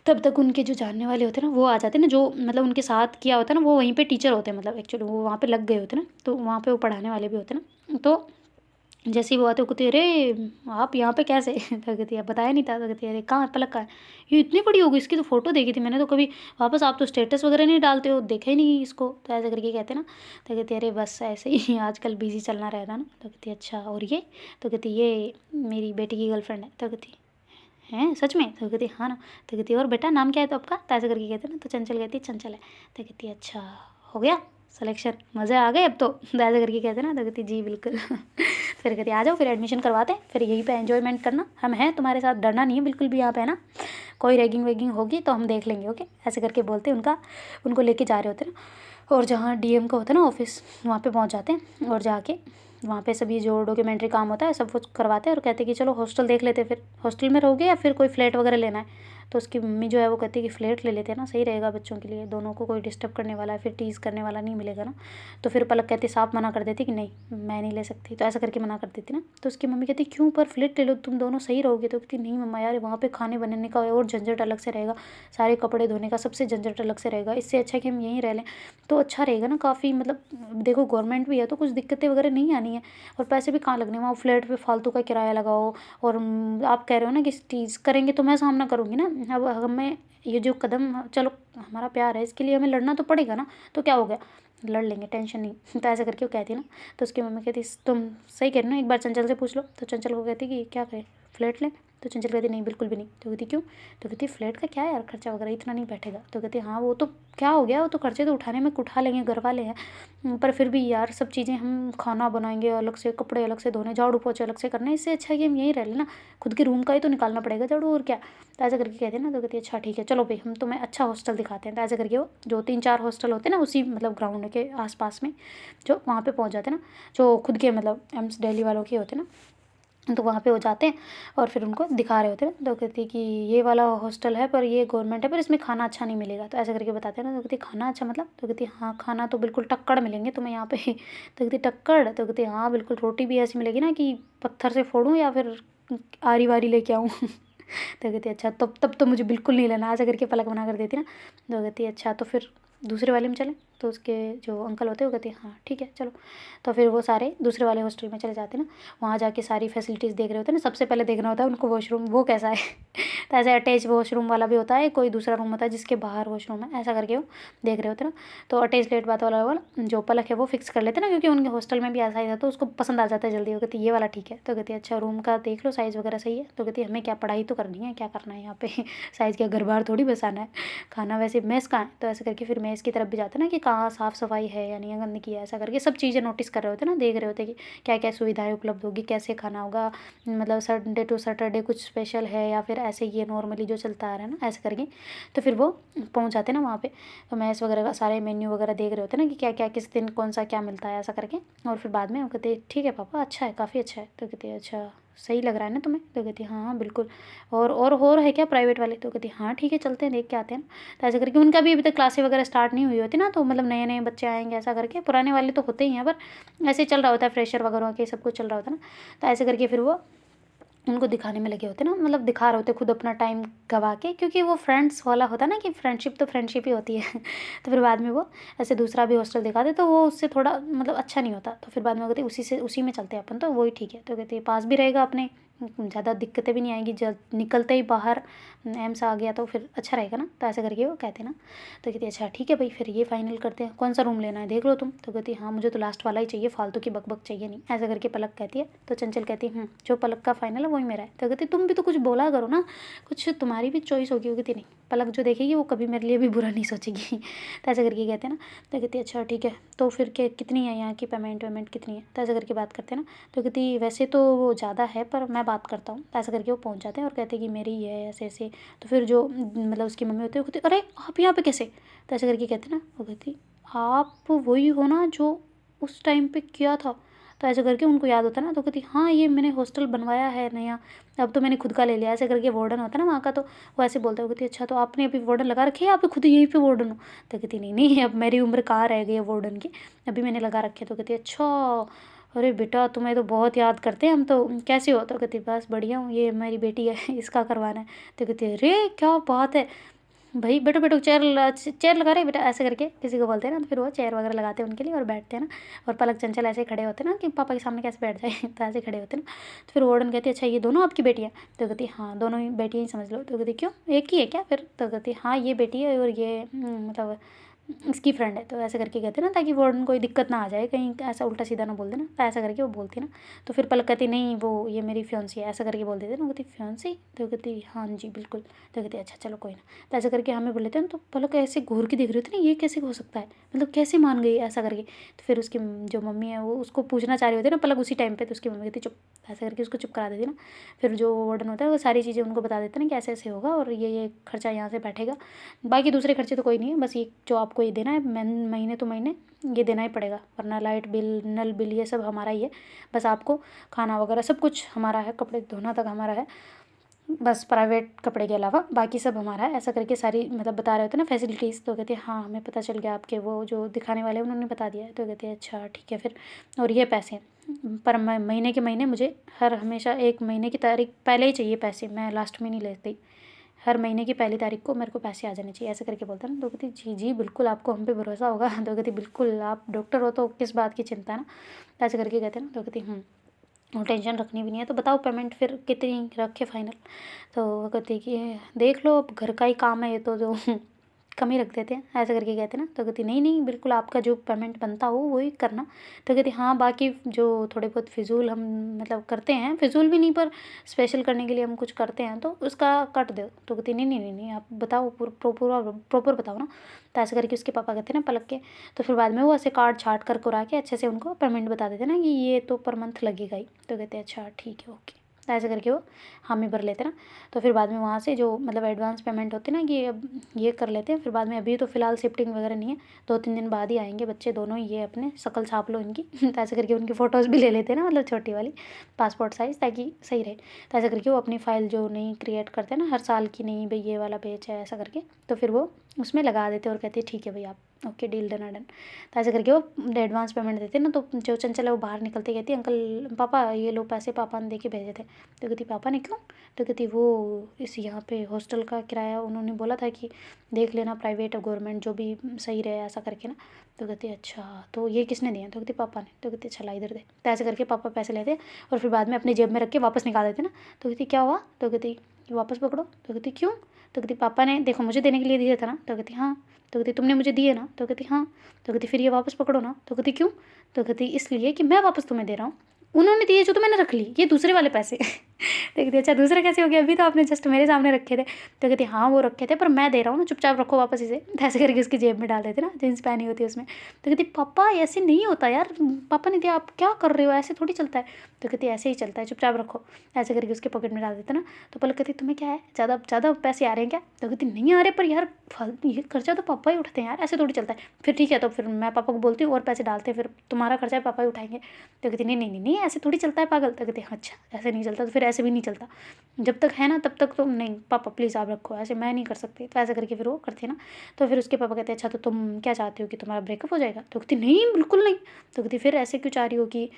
तब तक उनके जो जानने वाले होते हैं ना वो आ जाते हैं ना, जो मतलब उनके साथ किया होता है ना वो वहीं पे टीचर होते हैं, मतलब एक्चुअली वो वहाँ पे लग गए होते हैं ना, तो वहाँ पे वो पढ़ाने वाले भी होते हैं ना। तो जैसे ही वो आते वो कहती अरे आप यहाँ पे कैसे। तो कहती है बताया नहीं था। तो कहती है अरे कहाँ पलक का है, ये इतनी बड़ी हो गई, इसकी तो फ़ोटो देखी थी मैंने, तो कभी वापस आप तो स्टेटस वगैरह नहीं डालते हो, देखा ही नहीं इसको। तो ऐसे करके कहते ना। तो कहती है अरे बस ऐसे ही आजकल बिजी चलना रहता ना। तो कहती अच्छा और ये। तो कहती ये मेरी बेटी की गर्लफ्रेंड है। तो कहती हैं सच में। तो कहती हाँ ना। तो कहती और बेटा नाम क्या है तो आपका। तो ऐसे करके कहते ना। तो चंचल कहती चंचल है। तो कहती अच्छा हो गया सिलेक्शन, मज़े आ गए अब तो। ऐसे करके कहते ना। तो कहती जी बिल्कुल। फिर कहती आ जाओ फिर एडमिशन करवाते हैं, फिर यहीं पे एंजॉयमेंट करना, हम हैं तुम्हारे साथ, डरना नहीं है बिल्कुल भी यहाँ पे है ना, कोई रैगिंग वैगिंग होगी तो हम देख लेंगे ओके। ऐसे करके बोलते उनको लेके जा रहे होते ना। और जहाँ डीएम का होता है ना ऑफिस, वहाँ पे पहुँच जाते हैं और जाके वहाँ पे सभी जो डॉक्यूमेंट्री काम होता है सब कुछ करवाते हैं और कहते हैं कि चलो हॉस्टल देख लेते, फिर हॉस्टल में रहोगे या फिर कोई फ्लैट वगैरह लेना है। तो उसकी मम्मी जो है वो कहती है कि फ़्लैट ले लेते हैं ना, सही रहेगा बच्चों के लिए, दोनों को कोई डिस्टर्ब करने वाला फिर टीज़ करने वाला नहीं मिलेगा ना। तो फिर पलक कहती साफ मना कर देती कि नहीं मैं नहीं ले सकती, तो ऐसा करके मना कर देती ना। तो उसकी मम्मी कहती क्यों, पर फ्लैट ले लो तुम दोनों सही रहोगे। तो कहती नहीं मम्मा यार वहाँ पे खाने बनाने का और झंझट अलग से रहेगा, सारे कपड़े धोने का सबसे झंझट अलग से रहेगा, इससे अच्छा कि हम यहीं रह लें तो अच्छा रहेगा ना काफ़ी। मतलब देखो गवर्नमेंट भी है तो कुछ दिक्कतें वगैरह नहीं आनी है, और पैसे भी कहाँ लगने, वहाँ फ्लैट पे फालतू का किराया लगाओ। और आप कह रहे हो ना कि चीज़ करेंगे तो मैं सामना करूँगी ना। अब हमें ये जो कदम, चलो हमारा प्यार है इसके लिए हमें लड़ना तो पड़ेगा ना, तो क्या हो गया लड़ लेंगे टेंशन नहीं। तो ऐसा करके वो कहती ना। तो उसकी मम्मी कहती तुम सही कह रहे हो ना, एक बार चंचल से पूछ लो। तो चंचल को कहती कि क्या करें फ्लैट लें। तो चंचल कहती नहीं बिल्कुल भी नहीं। तो कहती क्यों। तो कहती फ्लैट का क्या है यार, खर्चा वगैरह इतना नहीं बैठेगा। तो कहती हाँ वो तो क्या हो गया, वो तो खर्चे तो उठाने में उठा लेंगे, घर वाले हैं, पर फिर भी यार सब चीज़ें हम खाना बनाएंगे अलग से, कपड़े अलग से धोने, झाड़ू पोछे अलग से करना, इससे अच्छा है कि हम यहीं रह लेना, खुद के रूम का ही तो निकालना पड़ेगा झाड़ू और क्या। तो ऐसा करके कहते हैं ना। तो कहती है अच्छा ठीक है चलो भाई हम तुम्हें अच्छा हॉस्टल दिखाते हैं। तो ऐसा करके वो जो 3-4 हॉस्टल होते हैं ना उसी मतलब ग्राउंड के आसपास में, जो वहाँ पे पहुँच जाते हैं ना, जो खुद के मतलब एम्स दिल्ली वालों के होते हैं ना, तो वहाँ पे वो जाते हैं और फिर उनको दिखा रहे होते हैं। तो कहती कि ये वाला हॉस्टल है पर ये गवर्नमेंट है, पर इसमें खाना अच्छा नहीं मिलेगा। तो ऐसा करके बताते हैं ना। तो कहती खाना अच्छा मतलब। तो कहती हाँ खाना तो बिल्कुल टक्कड़ मिलेंगे तुम्हें यहाँ पे। तो कहती टक्कड़। तो कहती हाँ बिल्कुल, रोटी भी ऐसी मिलेगी ना कि पत्थर से फोड़ूँ या फिर आरी वारी लेके आऊँ। तो कहती अच्छा तब तो मुझे बिल्कुल नहीं लेना, ऐसा करके पलक मना कर देती ना। तो कहती अच्छा तो फिर दूसरे वाले में चलें। तो उसके जो अंकल होते हैं वो कहते हैं हाँ ठीक है चलो। तो फिर वो सारे दूसरे वाले हॉस्टल में चले जाते हैं ना। वहाँ जाके सारी फैसिलिटीज़ देख रहे होते हैं ना, सबसे पहले देखना होता है उनको वॉशरूम वो कैसा है। तो ऐसे अटैच वॉशरूम वाला भी होता है, कोई दूसरा रूम होता है जिसके बाहर वॉशरूम है, ऐसा करके वो देख रहे होते हैं ना। तो अटैच लेट बात वाला जो पलक है वो फिक्स कर लेते हैं ना, क्योंकि उनके हॉस्टल में भी ऐसा ही था तो उसको पसंद आ जाता है जल्दी। वो कहती ये वाला ठीक है। तो कहती है अच्छा रूम का देख लो साइज़ वगैरह सही है। तो कहती है हमें क्या पढ़ाई तो करनी है, क्या करना है यहाँ पे। साइज़ क्या घर बार थोड़ी बसाना है, खाना वैसे मेस कहाँ है। तो ऐसे करके फिर मेस की तरफ भी जाते हैं ना कि कहाँ साफ़ सफाई है या नहीं है, गंदगी है, ऐसा करके सब चीज़ें नोटिस कर रहे होते हैं ना, देख रहे होते हैं कि क्या क्या सुविधाएं उपलब्ध होगी, कैसे खाना होगा, मतलब संडे टू सैटरडे कुछ स्पेशल है या फिर ऐसे ही नॉर्मली जो चलता आ रहा है ना, ऐसे करके। तो फिर वो पहुँच जाते हैं ना वहाँ पे। तो मैस वगैरह का सारे मेन्यू वगैरह देख रहे होते हैं ना कि क्या क्या किस दिन कौन सा क्या मिलता है, ऐसा करके। और फिर बाद में वो कहते ठीक है पापा अच्छा है, काफ़ी अच्छा है। तो कहते हैं अच्छा सही लग रहा है ना तुम्हें। तो कहती हाँ हाँ बिल्कुल। और है क्या प्राइवेट वाले। तो कहती हाँ ठीक है चलते हैं देख के आते हैं। तो ऐसा करके उनका भी अभी तक क्लासेस वगैरह स्टार्ट नहीं हुई होती ना, तो मतलब नए नए बच्चे आएंगे ऐसा करके, पुराने वाले तो होते ही हैं पर ऐसे चल रहा होता है, फ्रेशर वगैरह के सब कुछ चल रहा होता है ना। तो ऐसे करके फिर वो उनको दिखाने में लगे होते ना, मतलब दिखा रहे होते खुद अपना टाइम गवा के, क्योंकि वो फ्रेंड्स वाला होता ना कि फ्रेंडशिप तो फ्रेंडशिप ही होती है। तो फिर बाद में वो ऐसे दूसरा भी हॉस्टल दिखाते तो वो उससे थोड़ा मतलब अच्छा नहीं होता। तो फिर बाद में वो कहते उसी में चलते हैं अपन, तो वही ठीक है। तो कहते पास भी रहेगा अपने, ज़्यादा दिक्कतें भी नहीं आएंगी, जब निकलते ही बाहर एम्स आ गया तो फिर अच्छा रहेगा ना। तो ऐसा करके वो कहते ना। तो कहती अच्छा ठीक है भाई फिर ये फाइनल करते हैं, कौन सा रूम लेना है देख लो तुम। तो कहती हाँ मुझे तो लास्ट वाला ही चाहिए, फालतू की बकबक चाहिए नहीं, ऐसा करके पलक कहती है। तो चंचल कहती है जो पलक का फाइनल है वही मेरा है। तो कहती तुम भी तो कुछ बोला करो ना, कुछ तुम्हारी भी चॉइस होगी। वो कहती नहीं पलक जो देखेगी वो कभी मेरे लिए भी बुरा नहीं सोचेगी। तो ऐसा करके कहते हैं ना। तो कहती अच्छा ठीक है तो फिर क्या कितनी है यहाँ की पेमेंट वेमेंट कितनी है। तो ऐसा करके बात करते हैं ना। तो कहती वैसे तो वो ज़्यादा है पर मैं बात करता हूँ। ऐसा करके वो पहुँच जाते हैं और कहते हैं कि मेरी ही है ऐसे ऐसे। तो फिर जो मतलब उसकी मम्मी होती है वो कहती अरे आप यहाँ पे कैसे। तो ऐसे करके कहते हैं ना। वो कहती आप वही हो ना जो उस टाइम पे किया था। तो ऐसे करके उनको याद होता है ना। तो कहती हाँ ये मैंने हॉस्टल बनवाया है नया, अब तो मैंने खुद का ले लिया। ऐसे करके वार्डन होता है ना वहाँ का, तो वो ऐसे बोलता है। वो कहती अच्छा तो आपने अभी वार्डन लगा रखे है, आप खुद यहीं पे वार्डन हो। तो कहती नहीं नहीं अब मेरी उम्र कहाँ रह गई है वार्डन की, अभी मैंने लगा रखे। तो कहती अच्छा अरे बेटा तुम्हें तो बहुत याद करते हैं हम तो, कैसे हो। तो कहती बस बढ़िया हूँ, ये मेरी बेटी है इसका करवाना है। तो कहती अरे क्या बात है भाई, बैठो बैठो चेयर लगा रहे बेटा, ऐसे करके किसी को बोलते हैं ना। तो फिर वो चेयर वगैरह लगाते हैं उनके लिए और बैठते हैं ना। और पलक चंचल ऐसे खड़े होते हैं ना कि पापा के सामने कैसे बैठ जाए। तो ऐसे खड़े होते हैं ना। तो फिर वार्डन कहती है अच्छा ये दोनों आपकी बेटियाँ। तो कहती हाँ दोनों ही बेटियाँ ही समझ लो। तो कहती क्यों एक ही है क्या फिर। तो कहती हाँ ये बेटी है और ये मतलब इसकी फ्रेंड है। तो ऐसे करके कहते हैं ना ताकि वार्डन कोई दिक्कत ना आ जाए, कहीं ऐसा उल्टा सीधा ना बोल देना। तो ऐसा करके वो बोलती है ना। तो फिर पलक कहती नहीं वो ये मेरी फियांसी है, ऐसा करके बोल देते ना। कहती फियांसी। तो कहती हाँ जी बिल्कुल। तो कहती अच्छा चलो कोई ना। तो ऐसा करके हमें बोल लेते हैं। तो पलक ऐसे घूर के देख रही होती ना, ये कैसे हो सकता है, मतलब कैसे मान गई ऐसा करके। तो फिर उसकी जो मम्मी है वो उसको पूछना चाह रही होती है ना पलक उसी टाइम पे। तो उसकी मम्मी कहती चुप, ऐसा करके उसको चुप करा देती ना। फिर जो वार्डन होता है वो सारी चीज़ें उनको बता देते ना कि ऐसे ऐसे होगा और ये खर्चा यहाँ से बैठेगा, बाकी दूसरे खर्चे तो कोई नहीं है, बस ये जो आप आपको ये देना है, महीने तो महीने ये देना ही पड़ेगा, वरना लाइट बिल, नल बिल ये सब हमारा ही है। बस आपको खाना वगैरह सब कुछ हमारा है, कपड़े धोना तक हमारा है, बस प्राइवेट कपड़े के अलावा बाकी सब हमारा है। ऐसा करके सारी मतलब बता रहे होते ना फैसिलिटीज़। तो कहते हैं हाँ हमें पता चल गया, आपके वो जो दिखाने वाले उन्होंने बता दिया है। तो कहते हैं अच्छा ठीक है फिर, और ये पैसे पर महीने के महीने मुझे हमेशा 1 महीने की तारीख पहले ही चाहिए पैसे, मैं लास्ट में नहीं लेती। हर महीने की पहली तारीख को मेरे को पैसे आ जाने चाहिए, ऐसे करके बोलता है ना। तो कहती जी जी बिल्कुल, आपको हम पे भरोसा होगा। तो कहती बिल्कुल, आप डॉक्टर हो तो किस बात की चिंता ना, ऐसे करके कहते हैं ना। तो कहती और टेंशन रखनी भी नहीं है। तो बताओ पेमेंट फिर कितनी रखे फाइनल। तो वो कहती है कि देख लो, अब घर का ही काम है ये तो, जो कम ही रख देते हैं, ऐसा करके कहते हैं ना। तो कहती नहीं नहीं बिल्कुल, आपका जो पेमेंट बनता हो वही करना। तो कहती हाँ बाकी जो थोड़े बहुत फिजूल हम मतलब करते हैं, फिजूल भी नहीं पर स्पेशल करने के लिए हम कुछ करते हैं, तो उसका कट दो। तो कहती नहीं नहीं नहीं नहीं, आप बताओ प्रॉपर बताओ ना। तो ऐसे करके उसके पापा कहते हैं ना पलक के। तो फिर बाद में वो ऐसे काट छाट कर करा के अच्छे से उनको पेमेंट बता देते ना कि ये तो पर मंथ लगेगा ही। तो कहते हैं अच्छा ठीक है ओके, तो ऐसे करके वो हामी भर लेते ना। तो फिर बाद में वहाँ से जो मतलब एडवांस पेमेंट होती है ना कि अब ये कर लेते हैं, फिर बाद में अभी तो फ़िलहाल शिफ्टिंग वगैरह नहीं है, 2-3 दिन बाद ही आएंगे बच्चे दोनों ही, ये अपने शक्ल छाप लो इनकी। तो ऐसे करके उनकी फ़ोटोज़ भी ले लेते हैं ना, मतलब छोटी वाली पासपोर्ट साइज़, ताकि सही रहे। तो ऐसे करके वो अपनी फ़ाइल जो नई क्रिएट करते हैं ना हर साल की, नहीं भाई ये वाला पेज है ऐसा करके, तो फिर वो उसमें लगा देते और कहते हैं ठीक है भाई आप ओके डील डन डन। तो ऐसे करके वो एडवांस पेमेंट देते हैं ना। तो जो चंचल है वो बाहर निकलते कहती है अंकल पापा ये लो पैसे, पापा ने दे के भेजे थे। तो कहती पापा ने क्यों। तो कहती वो इस यहाँ पे हॉस्टल का किराया उन्होंने बोला था कि देख लेना प्राइवेट और गवर्नमेंट जो भी सही रहे ऐसा करके ना। तो कहती अच्छा तो ये किसने दिया। तो कहती पापा ने। तो कहती अच्छा ला इधर दे। तो ऐसे करके पापा पैसे लेते और फिर बाद में अपनी जेब में रख के वापस निकाल देते ना। तो कहती क्या हुआ। तो कहती वापस पकड़ो। तो कहती क्यों। तो कहती पापा ने देखो मुझे देने के लिए दिया था ना। तो कहती हाँ। तो कहती तुमने मुझे दिए ना। तो कहती हाँ। तो कहती फिर ये वापस पकड़ो ना। तो कहती क्यों। तो कहती इसलिए कि मैं वापस तुम्हें दे रहा हूँ, उन्होंने दिए जो तो मैंने रख ली, ये दूसरे वाले पैसे। तो कहती अच्छा दूसरे कैसे हो गया, अभी तो आपने जस्ट मेरे सामने रखे थे। तो कहती हाँ वो रखे थे पर मैं दे रहा हूँ ना, चुपचाप रखो वापस इसे। तो ऐसे करके उसकी जेब में डाल देते ना, जीन्स पहनी होती है उसमें। तो कहती पापा ऐसे नहीं होता यार, पापा ने दिया आप क्या कर रहे हो, ऐसे थोड़ी चलता है। तो कहती ऐसे ही चलता है, चुपचाप रखो। ऐसे करके उसके पॉकेट में डाल देते ना। तो पलक कहती तुम्हें क्या है, ज़्यादा ज़्यादा पैसे आ रहे हैं क्या। तो कहती नहीं आ रहे पर यार ये खर्चा तो पापा ही उठाते हैं यार, ऐसे थोड़ी चलता है। फिर ठीक है तो फिर मैं पापा को बोलती हूँ और पैसे डालते हैं, फिर तुम्हारा खर्चा है पापा ही उठाएंगे। तो कहती नहीं नहीं नहीं नहीं ऐसे थोड़ी चलता है पागल। तो कहते अच्छा ऐसे नहीं चलता, तो फिर ऐसे भी नहीं चलता, जब तक है ना तब तक तो नहीं पापा प्लीज़ आप रखो, ऐसे मैं नहीं कर सकती। तो ऐसे करके फिर वो करते ना। तो फिर उसके पापा कहते अच्छा तो तुम क्या चाहती हो कि तुम्हारा ब्रेकअप हो जाएगा। तो कहती नहीं बिल्कुल नहीं। तो कहती फिर ऐसे क्यों चाह रही हो कि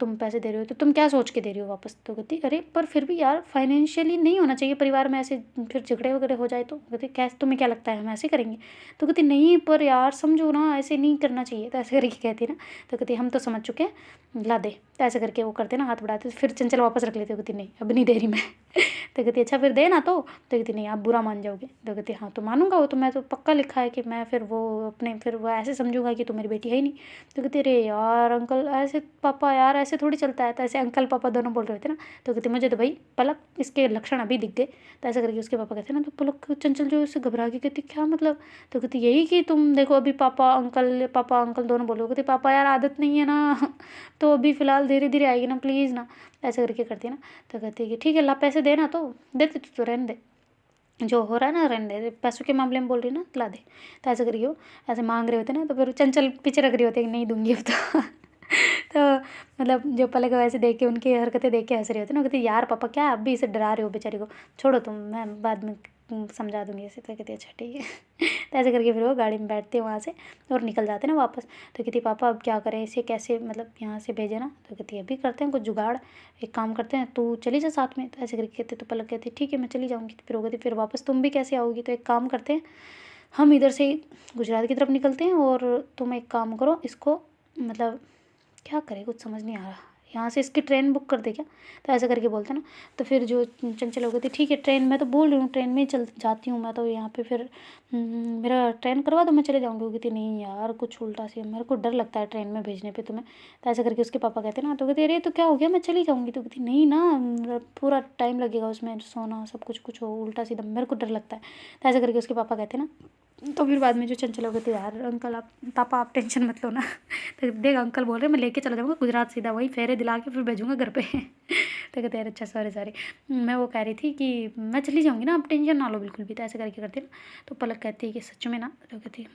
तुम पैसे दे रहे हो, तो तुम क्या सोच के दे रही हो वापस। तो कहती अरे पर फिर भी यार फाइनेंशियली नहीं होना चाहिए परिवार में ऐसे, फिर झगड़े वगैरह हो जाए तो। कहती कैसे, तुम्हें क्या लगता है हम ऐसे करेंगे। तो कहती नहीं पर यार समझो ना ऐसे नहीं करना चाहिए। तो ऐसे करके कहती ना। तो कहती हम तो समझ चुके हैं ला दे। तो ऐसे करके वो करते ना हाथ बढ़ाते, फिर चंचल वापस रख लेते। कहती नहीं अब नहीं दे रही मैं। तो कहती अच्छा फिर दे ना। तो कहती नहीं आप बुरा मान जाओगे। तो कहती हाँ तो मानूंगा, वो तो मैं तो पक्का लिखा है कि मैं फिर वो अपने फिर वो ऐसे समझूंगा कि तू मेरी बेटी है ही नहीं। तो कहती अरे यार अंकल ऐसे पापा यार ऐसे थोड़ी चलता है। तो ऐसे अंकल पापा दोनों बोल रहे थे ना। तो कहती मुझे तो भाई पलक इसके लक्षण अभी दिख गए। तो ऐसा करके उसके पापा कहते ना। तो पलक चंचल जो उससे घबरा के कहती क्या मतलब। तो कहती यही कि तुम देखो अभी पापा अंकल दोनों बोलो। कहती पापा यार आदत नहीं है ना, तो अभी फ़िलहाल धीरे धीरे आएगी ना प्लीज़ ना। ऐसे करके करती है ना। तो कहती है कि ठीक है ला पैसे देना। तो देती तो रहने दे, जो हो रहा है ना रहने दे, पैसों के मामले में बोल रही ना ला दे। तो ऐसे करिए वो ऐसे मांग रहे होते ना। तो फिर चंचल पीछे रख रही होती है कि नहीं दूंगी अब तो। तो मतलब जो पलक वैसे देख के उनकी हरकतें देख के हंस रहे होते ना। कहते यार पापा क्या आप भी इसे डरा रहे हो बेचारी को, छोड़ो तुम मैं बाद में समझा दूंगी ऐसे। तो कहती अच्छा ठीक है। तो ऐसे करके फिर वो गाड़ी में बैठते हैं वहाँ से और निकल जाते हैं ना वापस। तो कहती पापा अब क्या करें इसे, कैसे मतलब यहाँ से भेजे ना। तो कहती अभी करते हैं कुछ जुगाड़, एक काम करते हैं तू चली जा साथ में। तो ऐसे करके कहते तो पलक कहती ठीक है मैं चली जाऊँगी। तो फिर वो कहती फिर वापस तुम भी कैसे आओगी। तो एक काम करते हैं हम इधर से गुजरात की तरफ निकलते हैं और तुम एक काम करो इसको मतलब क्या करे कुछ समझ नहीं आ रहा, यहाँ से इसकी ट्रेन बुक कर दे क्या। तो ऐसा करके बोलते ना। तो फिर जो चंचल हो गई थी ठीक है ट्रेन, मैं तो बोल रही हूँ ट्रेन में ही चल जाती हूँ मैं तो यहाँ पे फिर मेरा ट्रेन करवा दो मैं चले जाऊँगी। वो कहती नहीं यार कुछ उल्टा सी, मेरे को डर लगता है ट्रेन में भेजने पे तुम्हें। तो ऐसा करके उसके पापा कहते ना। तो कहते अरे तो क्या हो गया मैं चली जाऊँगी। तो कहती नहीं ना पूरा टाइम लगेगा उसमें सोना सब कुछ हो उल्टा सीधा, मेरे को डर लगता है। तो ऐसा करके उसके पापा कहते ना। तो फिर बाद में जो चंचल हो गए थे यार अंकल आप पापा आप टेंशन मत लो ना। तो देख अंकल बोल रहे मैं लेके चला जाऊँगा गुजरात सीधा, वही फेरे दिला के फिर भेजूँगा घर पे। तो कहते यार अच्छा सॉरी सॉरी, मैं वो कह रही थी कि मैं चली जाऊँगी ना, आप टेंशन ना लो बिल्कुल भी। तो ऐसे करके करती ना, तो पलक कहती है कि सच में ना? तो कहती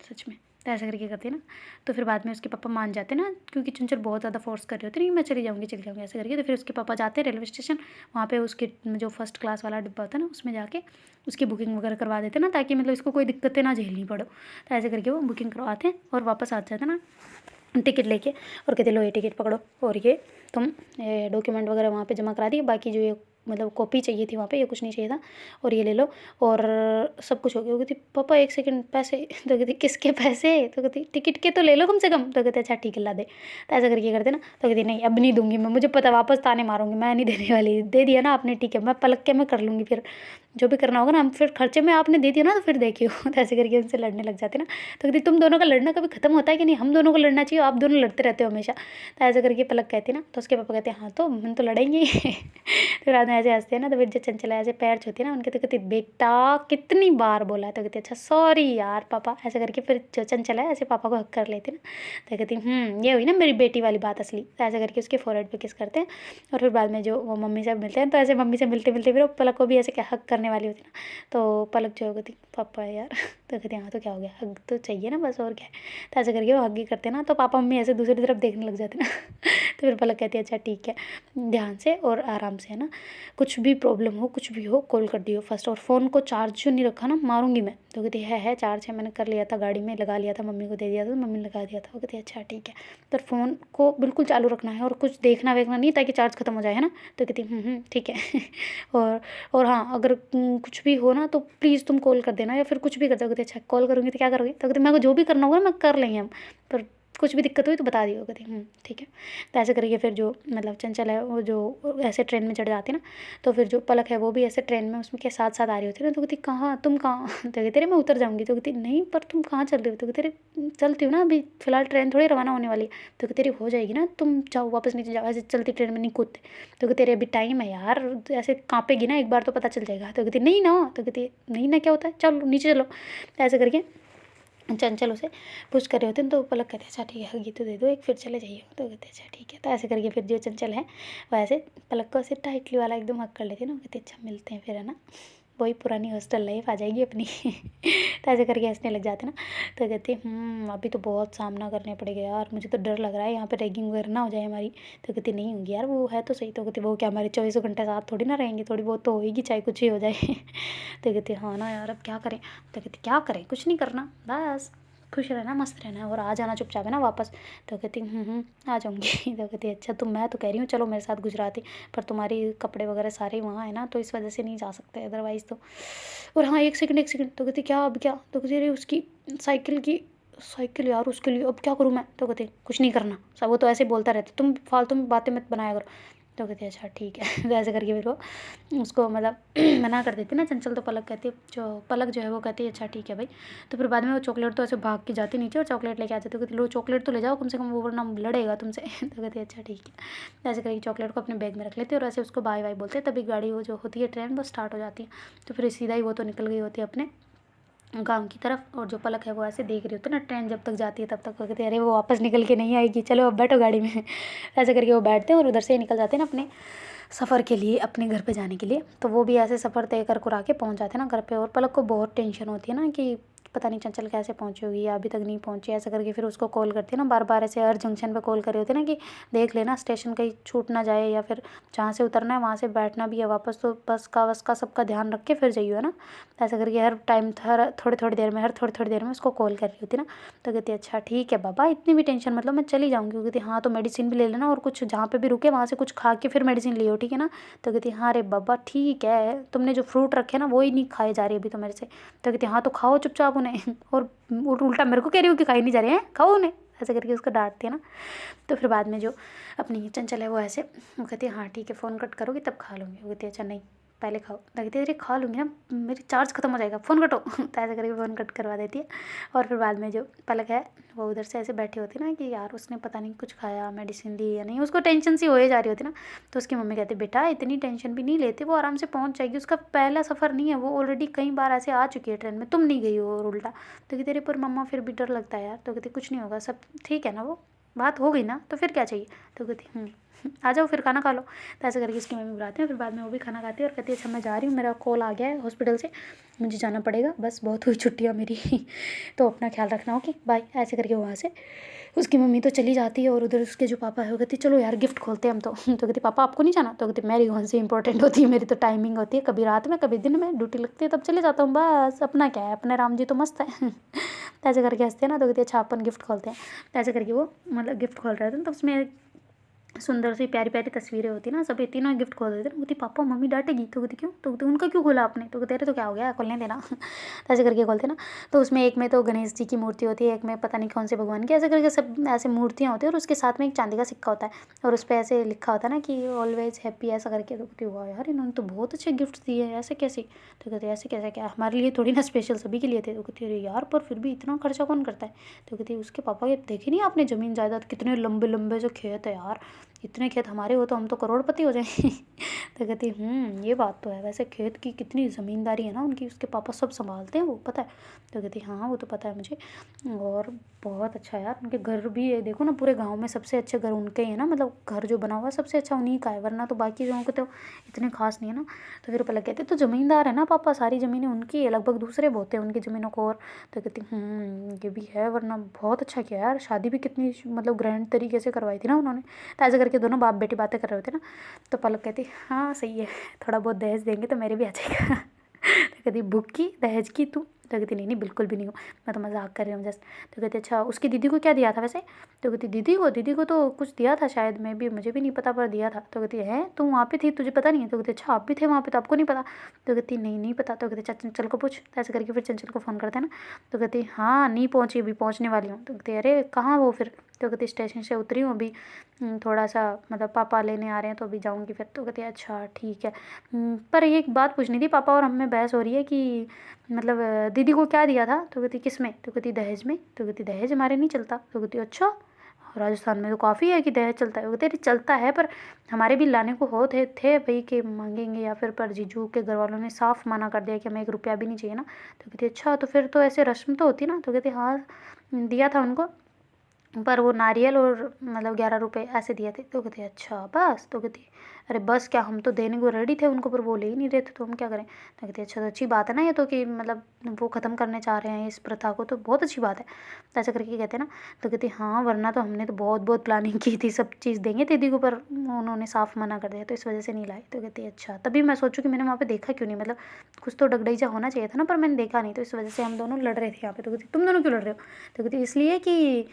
सच में। तो ऐसा करके करती ना, तो फिर बाद में उसके पापा मान जाते ना, क्योंकि चंचल बहुत ज़्यादा फोर्स कर रहे होते नहीं, मैं चली जाऊँगी ऐसे करके। तो फिर उसके पापा जाते हैं रेलवे स्टेशन, वहाँ पे उसके जो फर्स्ट क्लास वाला डिब्बा होता है ना, उसमें जाके उसकी बुकिंग वगैरह करवा देते ना, ताकि मतलब इसको कोई दिक्कतें ना झेलनी पड़ो। तो ऐसे करके वो बुकिंग करवाते हैं और वापस आ जाते ना टिकट लेके, और कहते लो ये टिकट पकड़ो, और ये तुम डॉक्यूमेंट वगैरह वहाँ पे जमा करा दिए, बाकी जो ये मतलब कॉपी चाहिए थी वहाँ पे, ये कुछ नहीं चाहिए था, और ये ले लो, और सब कुछ हो गया। वो कहती पापा एक सेकंड, पैसे? तो कहती किसके पैसे? तो कहती टिकट के तो ले लो कम से कम। तो कहते अच्छा ठीक है ला दे। तो ऐसा करके करते ना, तो कहती नहीं अब नहीं दूंगी मैं, मुझे पता वापस ताने मारूंगी, मैं नहीं देने वाली, दे दिया ना आपने ठीक है, मैं पलक के मैं कर लूँगी, फिर जो भी करना होगा ना, हम फिर खर्चे में आपने दे दिया ना, तो फिर देखियो। तो ऐसे करके उनसे लड़ने लग जाते ना। तो कहती तुम दोनों का लड़ना कभी खत्म होता है कि नहीं? हम दोनों को लड़ना चाहिए, आप दोनों लड़ते रहते हो हमेशा। तो ऐसे करके पलक कहती ना, तो उसके पापा कहते हैं हाँ तो हम तो लड़ेंगे ही। तो रात में ऐसे हंसते हैं ना, तो फिर जो चंचला ऐसे पैर छूती है ना उनके, तो कहती बेटा कितनी बार बोला है? तो कहती अच्छा सॉरी यार पापा। ऐसे करके फिर जो चंचला है ऐसे पापा को हक कर लेती ना। तो कहती ये हुई ना मेरी बेटी वाली बात असली। तो ऐसे करके उसके फोरहेड पे किस करते हैं, और फिर बाद में जो वो मम्मी से मिलते हैं, तो ऐसे मम्मी से मिलते मिलते फिर वो पलक को भी ऐसे क्या हक करने वाली होती ना। तो पलक जो कहती पापा यार। तो कहती हाँ तो क्या हो गया, हक तो चाहिए ना बस, और क्या है। तो ऐसे करके वो हक ही करते ना, तो पापा मम्मी ऐसे दूसरी तरफ देखने लग जाते ना। तो फिर पलक कहती है अच्छा ठीक है, ध्यान से और आराम से है ना, कुछ भी प्रॉब्लम हो कुछ भी हो कॉल कर दियो फर्स्ट, और फ़ोन को चार्ज जो नहीं रखा ना मारूंगी मैं। तो कहती है चार्ज है, मैंने कर लिया था, गाड़ी में लगा लिया था, मम्मी को दे दिया था, मम्मी ने लगा दिया था। वो कहती है अच्छा ठीक है, पर फ़ोन को बिल्कुल चालू रखना है, और कुछ देखना वेखना नहीं ताकि चार्ज खत्म हो जाए, है ना। तो कहती ठीक है। और हाँ अगर कुछ भी हो ना तो प्लीज़ तुम कॉल कर देना, या फिर कुछ भी कर दो। कहते अच्छा कॉल करूँगी तो क्या करोगे? तो कहते मैं को जो भी करना होगा ना मैं कर लेंगे हम, पर कुछ भी दिक्कत हुई तो बता दियो। कहती ठीक है। तो ऐसे करके फिर जो मतलब चंचल है वो जो ऐसे ट्रेन में चढ़ जाती ना, तो फिर जो पलक है वो भी ऐसे ट्रेन में उसमें के साथ साथ आ रही होती है ना। तो कहती कहाँ तुम कहाँ? तो कहती मैं उतर जाऊँगी। तो कहती नहीं पर तुम कहाँ चल रही हो? तो कहती चलती हूँ ना, अभी फ़िलहाल ट्रेन थोड़ी रवाना होने वाली है। तो कहती तेरी हो जाएगी ना, तुम जाओ वापस नीचे जाओ, ऐसे चलती ट्रेन में नहीं कूदते। तो कहती तेरे अभी टाइम है यार, ऐसे काँपेगी ना एक बार तो पता चल जाएगा। तो कहती नहीं ना। तो कहती नहीं ना क्या होता है, चलो नीचे चलो। तो ऐसे करके चंचल उसे पुश कर रहे होते हैं। तो पलक कहते हैं अच्छा ठीक है हगी तो दे दो एक, फिर चले जाइए। तो कहते हैं अच्छा ठीक है। तो ऐसे करके फिर जो चंचल है वो ऐसे पलक को ऐसे टाइटली वाला एकदम हक कर लेते हैं ना। कहते अच्छा मिलते हैं फिर, है ना, वही पुरानी हॉस्टल लाइफ आ जाएगी अपनी। तो ऐसे करके हंसने लग जाते ना। तो कहते अभी तो बहुत सामना करने पड़ेगा यार, मुझे तो डर लग रहा है यहाँ पे रैगिंग वगैरह ना हो जाए हमारी। तो कहती नहीं होगी यार, वो है तो सही। तो कहती वो क्या हमारे 24 घंटे साथ थोड़ी ना रहेंगे, थोड़ी बहुत तो होएगी चाहे कुछ ही हो जाए। तो कहती हाँ ना यार अब क्या करें। तो कहती क्या करें, कुछ नहीं करना, बस खुश रहना मस्त रहना और आ जाना चुपचाप, है ना, वापस। तो कहती आ जाऊँगी। तो कहती अच्छा तुम, मैं तो कह रही हूँ चलो मेरे साथ गुजराती, पर तुम्हारी कपड़े वगैरह सारे वहाँ है ना, तो इस वजह से नहीं जा सकते अदरवाइज़ तो। और हाँ एक सेकंड एक सेकंड। तो कहती क्या अब क्या? तो कहती अरे उसकी साइकिल यार, उसके लिए अब क्या करूँ मैं? तो कहती कुछ नहीं करना, सब वो तो ऐसे बोलता रहता, तुम फालतू में बातें मत बनाया करो। तो कहती अच्छा ठीक है। तो ऐसे करके फिर वो उसको मतलब मना कर देती ना चंचल। तो पलक जो है वो कहती है अच्छा ठीक है भाई। तो फिर बाद में वो चॉकलेट तो ऐसे भाग के जाती नीचे और चॉकलेट लेके आ जाती है। कहती लो चॉकलेट तो ले जाओ कम से कम, वो वरना लड़ेगा तुमसे। तो कहती है अच्छा ठीक है। तो ऐसे करके चॉकलेट को अपने बैग में रख लेते और ऐसे उसको बाय बाय बोलते हैं। तभी गाड़ी वो जो होती है ट्रेन वो स्टार्ट हो जाती है। तो फिर सीधा ही वो तो निकल गई होती है अपने गाँव की तरफ, और जो पलक है वो ऐसे देख रही होती है ना ट्रेन जब तक जाती है तब तक। वो कहते हैं अरे वो वापस निकल के नहीं आएगी, चलो अब बैठो गाड़ी में। ऐसे करके वो बैठते हैं और उधर से निकल जाते हैं ना अपने सफ़र के लिए, अपने घर पे जाने के लिए। तो वो भी ऐसे सफ़र तय कर कर आके पहुँच जाते हैं ना घर पे। और पलक को बहुत टेंशन होती है ना कि पता नहीं चंचल कैसे पहुँची होगी या अभी तक नहीं पहुँची। ऐसा करके फिर उसको कॉल करती है ना, बार बार ऐसे हर जंक्शन पे कॉल कर रहे होते हैं ना कि देख लेना स्टेशन कहीं छूट ना जाए, या फिर जहाँ से उतरना है वहाँ से बैठना भी है वापस, तो बस का सबका ध्यान रख के फिर जाइए, है ना। तो ऐसा करके हर टाइम हर थोड़ी थोड़ी देर में उसको कॉल कर रही होती ना। तो कहती है अच्छा ठीक है बाबा, इतनी भी टेंशन मतलब, मैं चली जाऊँगी। कहती हाँ तो मेडिसिन भी ले लेना, और कुछ जहाँ पे भी रुके वहाँ से कुछ खा के फिर मेडिसिन लियो, ठीक है ना। तो कहती हाँ रे बाबा ठीक है, तुमने जो फ्रूट रखे ना वो ही नहीं खाए जा रही अभी तो मेरे से। तो कहती हाँ तो खाओ चुपचाप उन्हें। और उल्टा मेरे को कह रही हो कि खाई नहीं जा रहे हैं, खाओ उन्हें। ऐसे करके उसको डांटती है ना। तो फिर बाद में जो अपनी चंचल है वो ऐसे वो कहती है हाँ ठीक है, फ़ोन कट करोगी तब खा लूँगी। वो कहती है अच्छा नहीं पहले खाओ। तो कहती है अरे खा लूँगी ना, मेरी चार्ज खत्म हो जाएगा, फ़ोन कटो। तो ऐसे करके फ़ोन कट करवा देती है। और फिर बाद में जो पलक है वो उधर से ऐसे बैठी होती ना कि यार उसने पता नहीं कुछ खाया, मेडिसिन ली या नहीं, उसको टेंशन सी होए जा रही होती ना। तो उसकी मम्मी कहती बेटा इतनी टेंशन भी नहीं लेते, वो आराम से पहुँच जाएगी, उसका पहला सफ़र नहीं है, वो ऑलरेडी कई बार ऐसे आ चुकी है ट्रेन में, तुम नहीं गई हो और उल्टा। तो कहती अरे पर मम्मा फिर भी डर लगता है यार। तो कहती कुछ नहीं होगा, सब ठीक है ना, वो बात हो गई ना, तो फिर क्या चाहिए। तो कहती आ जाओ फिर खाना खा लो। तो ऐसे करके उसकी मम्मी बुलाते हैं, फिर बाद में वो भी खाना खाती है और कहती है अच्छा मैं जा रही हूँ, मेरा कॉल आ गया है हॉस्पिटल से, मुझे जाना पड़ेगा, बस बहुत हुई छुट्टियाँ मेरी तो अपना ख्याल रखना, ओके बाय। ऐसे करके वहाँ से उसकी मम्मी तो चली जाती है और उधर उसके जो पापा है वो कहती चलो यार गिफ्ट खोलते हैं हम तो तो कहती पापा आपको नहीं जाना। तो कहती मेरी कौन सी इंपॉर्टेंट होती है, मेरी तो टाइमिंग होती है, कभी रात में कभी दिन में ड्यूटी लगती है तब चले जाता हूँ, बस अपना क्या है, अपने राम जी तो मस्त है तो ऐसे करके हंसते हैं ना। तो कहती अच्छा अपन गिफ्ट खोलते हैं। तो ऐसे करके वो मतलब गिफ्ट खोल रहे थे, तो उसमें सुंदर सी प्यारी प्यारी तस्वीरें होती ना, सभी तीनों गिफ्ट खोल देते ना। कहती पापा मम्मी डांटेगी। तो कहती क्यों। तो कहती उनका क्यों खोला आपने। तो कहते अरे तो क्या हो गया, खोलने देना तो ऐसे करके खोलते ना। तो उसमें एक में तो गणेश जी की मूर्ति होती है, एक में पता नहीं कौन से भगवान की, ऐसे करके सब ऐसे मूर्तियाँ होती है और उसके साथ में एक चांदी का सिक्का होता है और उस पर ऐसे लिखा होता है ना कि ऑलवेज हैप्पी ऐसा करके। तो कहती वाह यार इन्होंने तो बहुत अच्छे गिफ्ट दिए हैं, ऐसे कैसे। तो कहते ऐसे कैसे, क्या हमारे लिए थोड़ी ना स्पेशल, सभी के लिए थे। तो कहती अरे यार पर फिर भी इतना खर्चा कौन करता है। तो कहती उसके पापा के देखे नहीं आपने ज़मीन जायदाद, कितने लंबे लंबे जो खेत है यार, इतने खेत हमारे हो तो हम तो करोड़पति हो जाएंगे तो कहती ये बात तो है, वैसे खेत की कितनी ज़मींदारी है ना उनकी, उसके पापा सब संभालते हैं वो, पता है। तो कहती हाँ वो तो पता है मुझे, और बहुत अच्छा है यार उनके घर भी है, देखो ना पूरे गांव में सबसे अच्छे घर उनके ही है ना, मतलब घर जो बना हुआ है सबसे अच्छा उन्हीं का है, वरना तो बाकी गाँव के तो इतने खास नहीं है ना। तो फिर पलक कहते तो ज़मींदार है ना पापा, सारी ज़मीनें उनकी है, लगभग दूसरे बोते हैं उनकी ज़मीनों को और। तो कहती ये भी है, वरना बहुत अच्छा किया यार, शादी भी कितनी मतलब ग्रैंड तरीके से करवाई थी ना उन्होंने। तो ऐसे करके दोनों बाप बेटी बातें कर रहे होते ना। तो पलक कहती हाँ सही है, थोड़ा बहुत दहेज देंगे तो मेरे भी आ जाएगा तो कहती भूख की दहेज की तू। तो कहती नहीं बिल्कुल भी नहीं हो, मैं तो मजाक कर रही हूँ जस्ट। तो कहती अच्छा उसकी दीदी को क्या दिया था वैसे। तो कहती दीदी को तो कुछ दिया था शायद, मैं भी मुझे भी नहीं पता पर दिया था। तो कहती है तू वहाँ पे थी तुझे पता नहीं है। तो कहती अच्छा आप भी थे वहाँ पे तो आपको नहीं पता। तो कहती नहीं पता। तो कहती अच्छा चंचल को पूछ। तो ऐसे करके फिर चंचल को फ़ोन करते हैं ना। तो कहती हाँ नहीं पहुँची, अभी पहुँचने वाली हूँ। तो कहती अरे कहाँ वो फिर। तो कहती स्टेशन से उतरी हूँ अभी, थोड़ा सा मतलब पापा लेने आ रहे हैं तो अभी जाऊँगी फिर। तो कहती अच्छा ठीक है। पर ये एक बात पूछनी थी, पापा और हम में बहस हो रही है कि मतलब दीदी को क्या दिया था। तो कहती किस में। तो कहती दहेज में। तो कहती दहेज हमारे नहीं चलता। तो कहती अच्छा राजस्थान में तो काफ़ी है कि दहेज चलता है। वो कहते अरे चलता है पर हमारे भी लाने को हो थे भाई कि मांगेंगे या फिर, पर जीजू के घर वालों ने साफ मना कर दिया कि हमें 1 रुपया भी नहीं चाहिए ना। तो कहती अच्छा तो फिर तो ऐसे रस्म तो होती ना। तो कहती हाँ दिया था उनको, पर वो नारियल और मतलब 11 रुपये ऐसे दिए थे। तो कहती अच्छा बस। तो कहती अरे बस क्या, हम तो देने को रेडी थे उनको पर वो ले ही नहीं रहे थे तो हम क्या करें। तो कहती अच्छा तो अच्छी बात है ना ये तो कि मतलब वो ख़त्म करने चाह रहे हैं इस प्रथा को, तो बहुत अच्छी बात है। तो ऐसा करके कहते हैं ना। तो कहती हाँ वरना तो हमने तो बहुत बहुत प्लानिंग की थी, सब चीज़ देंगे दीदी को पर उन्होंने साफ मना कर दिया तो इस वजह से नहीं लाई। तो कहती अच्छा तभी मैं सोचूँ कि मैंने वहाँ पर देखा क्यों नहीं, मतलब कुछ तो डगडईजा होना चाहिए था ना, पर मैंने देखा नहीं तो इस वजह से हम दोनों लड़ रहे थे यहाँ पे। तो कहती तुम दोनों क्यों लड़ रहे हो। तो कहती इसलिए कि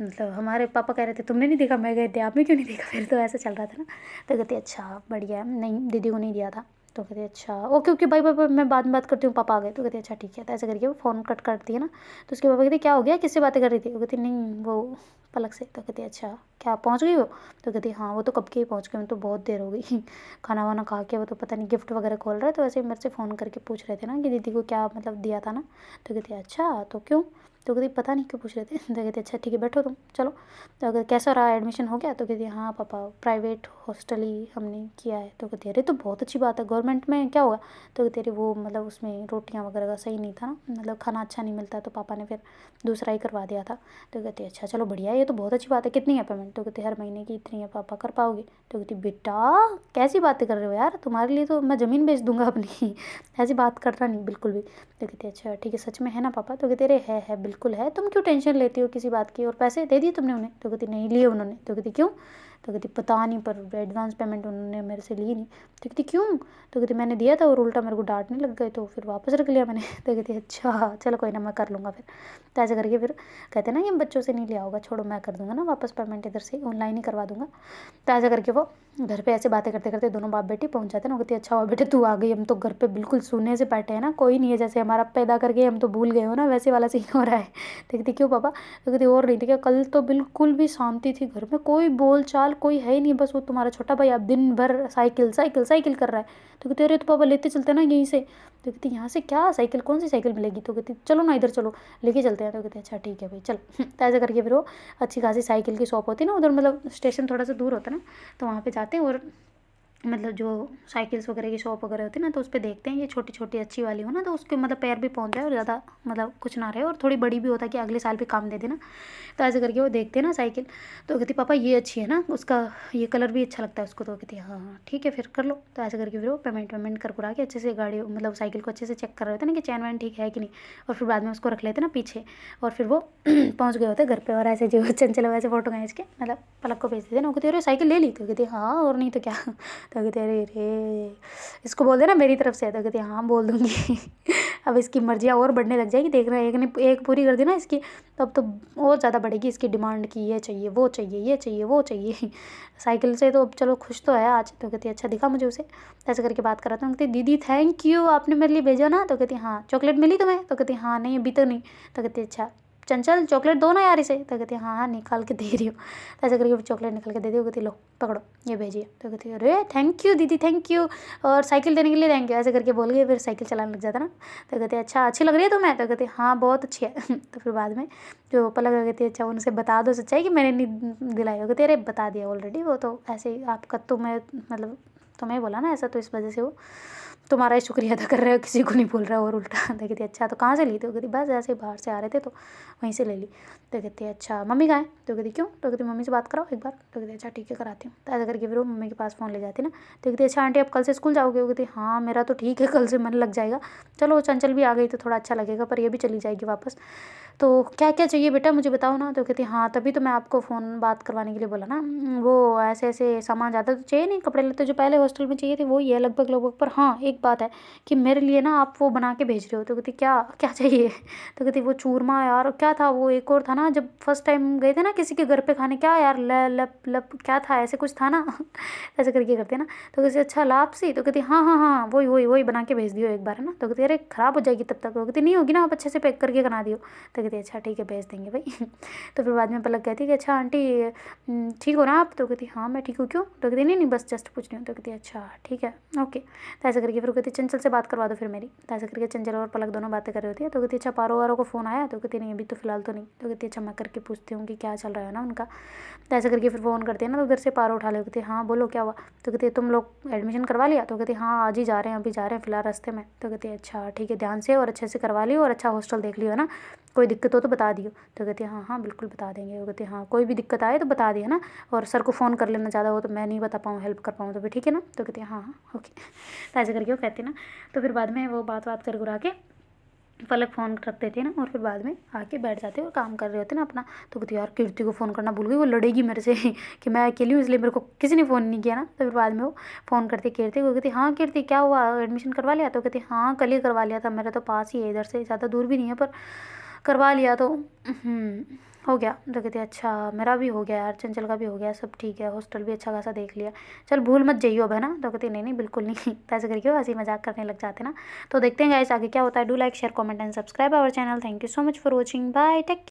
मतलब हमारे पापा कह रहे थे तुमने नहीं देखा, मैं गए थे आपने क्यों नहीं देखा फिर, तो ऐसा चल रहा था ना। तो कहते अच्छा बढ़िया है, नहीं दीदी को नहीं दिया था। तो कहते अच्छा okay okay bye bye bye, मैं बाद में बात करती हूँ पापा आ गए। तो कहते अच्छा ठीक है। तो ऐसे करके वो फ़ोन कट करती है ना। तो उसके पापा कहते क्या हो गया, किससे बातें कर रही थी। वो कहती नहीं वो पलक से। तो कहती अच्छा क्या पहुँच गई हो। तो कहती हाँ वो तो कब के ही पहुँच गए, तो बहुत देर हो गई खाना वाना खा के, वो तो पता नहीं गिफ्ट वगैरह खोल रहे, तो ऐसे मेरे से फ़ोन करके पूछ रहे थे ना कि दीदी को क्या मतलब दिया था ना। तो कहती अच्छा तो क्यों। तो कहती पता नहीं क्यों पूछ रहे थे। तो कहती अच्छा ठीक है बैठो तुम चलो। तो अगर कैसा रहा एडमिशन हो गया। तो कहती हाँ पापा प्राइवेट हॉस्टल ही हमने किया है। तो कहती अरे तो बहुत अच्छी बात है, गवर्नमेंट में क्या होगा। तो कहती अरे वो मतलब उसमें रोटियां वगैरह का सही नहीं था ना, मतलब खाना अच्छा नहीं मिलता, तो पापा ने फिर दूसरा ही करवा दिया था। तो कहती अच्छा चलो बढ़िया है, ये तो बहुत अच्छी बात है, कितनी है पेमेंट। तो कहती हर महीने की इतनी है पापा, कर पाओगे। तो कहती बेटा कैसी बातें कर रहे हो यार, तुम्हारे लिए तो मैं ज़मीन बेच दूंगा अपनी ऐसी बात करना नहीं बिल्कुल भी। तो कहती अच्छा ठीक है सच में है ना पापा। तो कहते अरे है बिल्कुल है, तुम क्यों टेंशन लेती हो किसी बात की, और पैसे दे दिए तुमने उन्हें। तो कहती नहीं लिए उन्होंने। तो कहती क्यों। तो कहती पता नहीं पर एडवांस पेमेंट उन्होंने मेरे से ली नहीं। तो कहती क्यों। तो कहती मैंने दिया था और उल्टा मेरे को डांटने लग गए तो फिर वापस रख लिया मैंने तो कहती अच्छा चलो कोई ना मैं कर लूँगा फिर। तो ऐसे करके फिर कहते ना कि बच्चों से नहीं लिया होगा, छोड़ो मैं कर दूँगा ना वापस पेमेंट, इधर से ऑनलाइन ही करवा दूँगा। तो ऐसा करके वो घर पे ऐसे बातें करते करते दोनों बाप बेटी पहुंच जाते हैं ना। कहती अच्छा हुआ बेटे तू आ गई, हम तो घर पे बिल्कुल सोने से बैठे हैं ना, कोई नहीं है, जैसे हमारा पैदा करके हम तो भूल गए हो ना, वैसे वाला सीन हो रहा है। तो कहती क्यों पापा। तो कहती और नहीं थी क्या, कल तो बिल्कुल भी शांति थी घर में, कोई बोल चाल कोई है ही नहीं, बस वो तुम्हारा छोटा भाई अब दिन भर साइकिल साइकिल साइकिल कर रहा है। तो कहते अरे तो पापा लेते चलते ना यहीं से। तो कहती यहाँ से क्या साइकिल, कौन सी साइकिल मिलेगी। तो कहती चलो ना इधर चलो लेके चलते हैं। तो कहते अच्छा ठीक है भाई चल तो ऐसे करके फिर वो अच्छी खासी साइकिल की शॉप होती है ना उधर, मतलब स्टेशन थोड़ा सा दूर होता है ना, तो वहाँ पे जाते हैं और मतलब जो साइकिल्स वगैरह की शॉप वगैरह होती है ना, तो उस पे देखते हैं ये छोटी छोटी अच्छी वाली हो ना, तो उसके मतलब पैर भी पहुंच जाए और ज़्यादा मतलब कुछ ना रहे, और थोड़ी बड़ी भी होता है कि अगले साल भी काम दे देना। तो ऐसे करके वो देखते हैं ना साइकिल, तो कहती पापा ये अच्छी है ना, उसका ये कलर भी अच्छा लगता है उसको। तो कहती हाँ हाँ ठीक है फिर कर लो। तो ऐसे करके फिर वो पेमेंट वेमेंट कर करा के अच्छे से गाड़ी मतलब साइकिल को अच्छे से चेक कर रहे होते ना कि चैन वैन ठीक है कि नहीं, और फिर बाद में उसको रख लेते ना पीछे, और फिर वो पहुँच गए होते घर पे। और ऐसे जो चंचल वैसे फोटो खींच के मतलब पलक को भेज देते ना, वो कहती अरे साइकिल ले ली। तो कहती हाँ और नहीं तो क्या। तो कहते अरे रे इसको बोल देना मेरी तरफ से। तो कहती हाँ बोल दूँगी। अब इसकी मर्जियाँ और बढ़ने लग जाएगी, देख रहे एक ने एक पूरी कर दी ना इसकी, तब तो और ज़्यादा बढ़ेगी इसकी डिमांड की ये चाहिए वो चाहिए ये चाहिए वो चाहिए। साइकिल से तो अब चलो खुश तो है आज। तो कहती अच्छा दिखा मुझे उसे। ऐसे करके बात कराता हूँ, कहती दीदी थैंक यू आपने मेरे लिए भेजा ना। तो कहती हाँ चॉकलेट मिली तुम्हें। तो कहती हाँ नहीं अभी तो नहीं। तो कहती अच्छा चंचल चॉकलेट दो ना यार इसे। तो कहती हाँ हाँ निकाल के दे रही हूँ। तो ऐसे करके चॉकलेट निकाल के दे दी। वो कहती लो पकड़ो ये भेजिए। तो कहती अरे थैंक यू दीदी थैंक यू, और साइकिल देने के लिए थैंक यू। ऐसे करके बोल गई, फिर साइकिल चलाने लग जाता ना। तो कहते अच्छा अच्छी लग रही है तुम्हें। तो कहती हाँ बहुत अच्छी है। तो फिर बाद में जो पलक कहती है अच्छा उनसे बता दो सच्चाई कि मैंने नहीं दिलाई हो। कहती अरे बता दिया ऑलरेडी, वो तो ऐसे ही आपका तुम्हें मतलब तुम्हें बोला ना ऐसा, तो इस वजह से वो तुम्हारा ही शुक्रिया अदा कर रहे हो, किसी को नहीं बोल रहा और उल्टा। तो कहती अच्छा तो कहाँ से ली। तो कहती बस ऐसे ही बाहर से आ रहे थे तो वहीं से ले ली। तो कहती अच्छा मम्मी कहाँ है। तो कहती क्यों। तो कहती मम्मी से बात कराओ एक बार। तो कहती अच्छा ठीक है कराती हूँ। तो ऐसा करके फिर वो मम्मी के पास फ़ोन ले जाती ना। तो कहती अच्छा आंटी आप कल से स्कूल जाओगे। वो कहती हाँ मेरा तो ठीक है कल से मन लग जाएगा, चलो चंचल भी आ गई तो थोड़ा अच्छा लगेगा, पर ये भी चली जाएगी वापस। तो क्या क्या चाहिए बेटा मुझे बताओ ना। तो कहती हाँ तभी तो मैं आपको फ़ोन बात करवाने के लिए बोला ना, वो ऐसे ऐसे सामान ज़्यादा तो चाहिए नहीं, कपड़े लत्ते जो पहले हॉस्टल में चाहिए थे वो ही है लगभग लगभग, पर हाँ एक बात है कि मेरे लिए ना आप वो बना के भेज रहे हो। तो कहती क्या क्या चाहिए। तो कहती वो चूरमा यार, क्या था वो एक और था ना जब फर्स्ट टाइम गए थे ना किसी के घर पे खाने, क्या यार लप लप क्या था ऐसे कुछ था ना। ऐसे करके करते ना। तो कहती अच्छा लापसी। तो कहती हाँ हाँ हाँ वही वही वही बना के भेज दियो एक बार है ना। तो कहती अरे ख़राब हो जाएगी तब तक। वो कहती नहीं होगी ना आप अच्छे से पैक करके बना दियो। तो कहती अच्छा ठीक है भेज देंगे भाई। तो फिर बाद में पलक कहती कि अच्छा आंटी ठीक हो ना आप। तो कहती हाँ मैं ठीक हूँ क्यों। तो कहती नहीं नहीं बस जस्ट पूछ रही हूँ। तो कहती अच्छा ठीक है ओके। तो ऐसा करके फिर कहती चंचल से बात करवा दो फिर मेरी। तो ऐसा करके चंचल और पलक दोनों बातें कर रही होती है। तो कहती अच्छा पारो वारों को फ़ोन आया। तो कहती नहीं अभी तो फिलहाल तो नहीं। तो कहती अच्छा मैं करके पूछती हूँ कि क्या चल रहा है ना उनका। तो ऐसा करके फिर फ़ोन करते हैं ना, तो उधर से पारो उठा ले। कहती हाँ बोलो क्या हुआ। तो कहती तुम लोग एडमिशन करवा लिया। तो कहती हाँ आज ही जा रहे हैं अभी जा रहे हैं फिलहाल रास्ते में। तो कहती अच्छा ठीक है ध्यान से और अच्छे से करवा लियो और अच्छा हॉस्टल देख लियो ना, कोई दिक्कत हो तो बता दियो। तो कहती हाँ हाँ बिल्कुल बता देंगे। वो कहती हाँ कोई भी दिक्कत आए तो बता दिया ना, और सर को फ़ोन कर लेना, ज़्यादा हो तो मैं नहीं बता पाऊँ हेल्प कर पाऊँ तो भी ठीक है ना। तो कहती हाँ हाँ ओके। तो ऐसे करके वो कहते ना। तो फिर बाद में वो बात कर गुरा के पलक फ़ोन रख देते हैं ना, और फिर बाद में आके बैठ जाते हैं और काम कर रहे होते हैं ना अपना। तो कहती यार कीर्ति को फ़ोन करना भूल गई, वो लड़ेगी मेरे से कि मैं अकेली हूँ इसलिए मेरे को किसी ने फ़ोन नहीं किया ना। तो फिर बाद में वो फ़ोन करती कीर्ति को, कहती हाँ कीर्ति क्या हुआ एडमिशन करवा लिया। तो कहती हाँ कल ही करवा लिया था, मेरा तो पास ही है इधर से, ज़्यादा दूर भी नहीं है पर करवा लिया तो हो गया। तो कहती अच्छा मेरा भी हो गया यार, चंचल का भी हो गया, सब ठीक है, हॉस्टल भी अच्छा खासा देख लिया, चल भूल मत जाइयो अब है ना। तो कहती नहीं नहीं बिल्कुल नहीं। तो ऐसे करके वो हंसी मजाक करने लग जाते ना। तो देखते हैं गाइस आगे क्या होता है। Do like share comment and subscribe our channel. Thank you so much for watching bye take.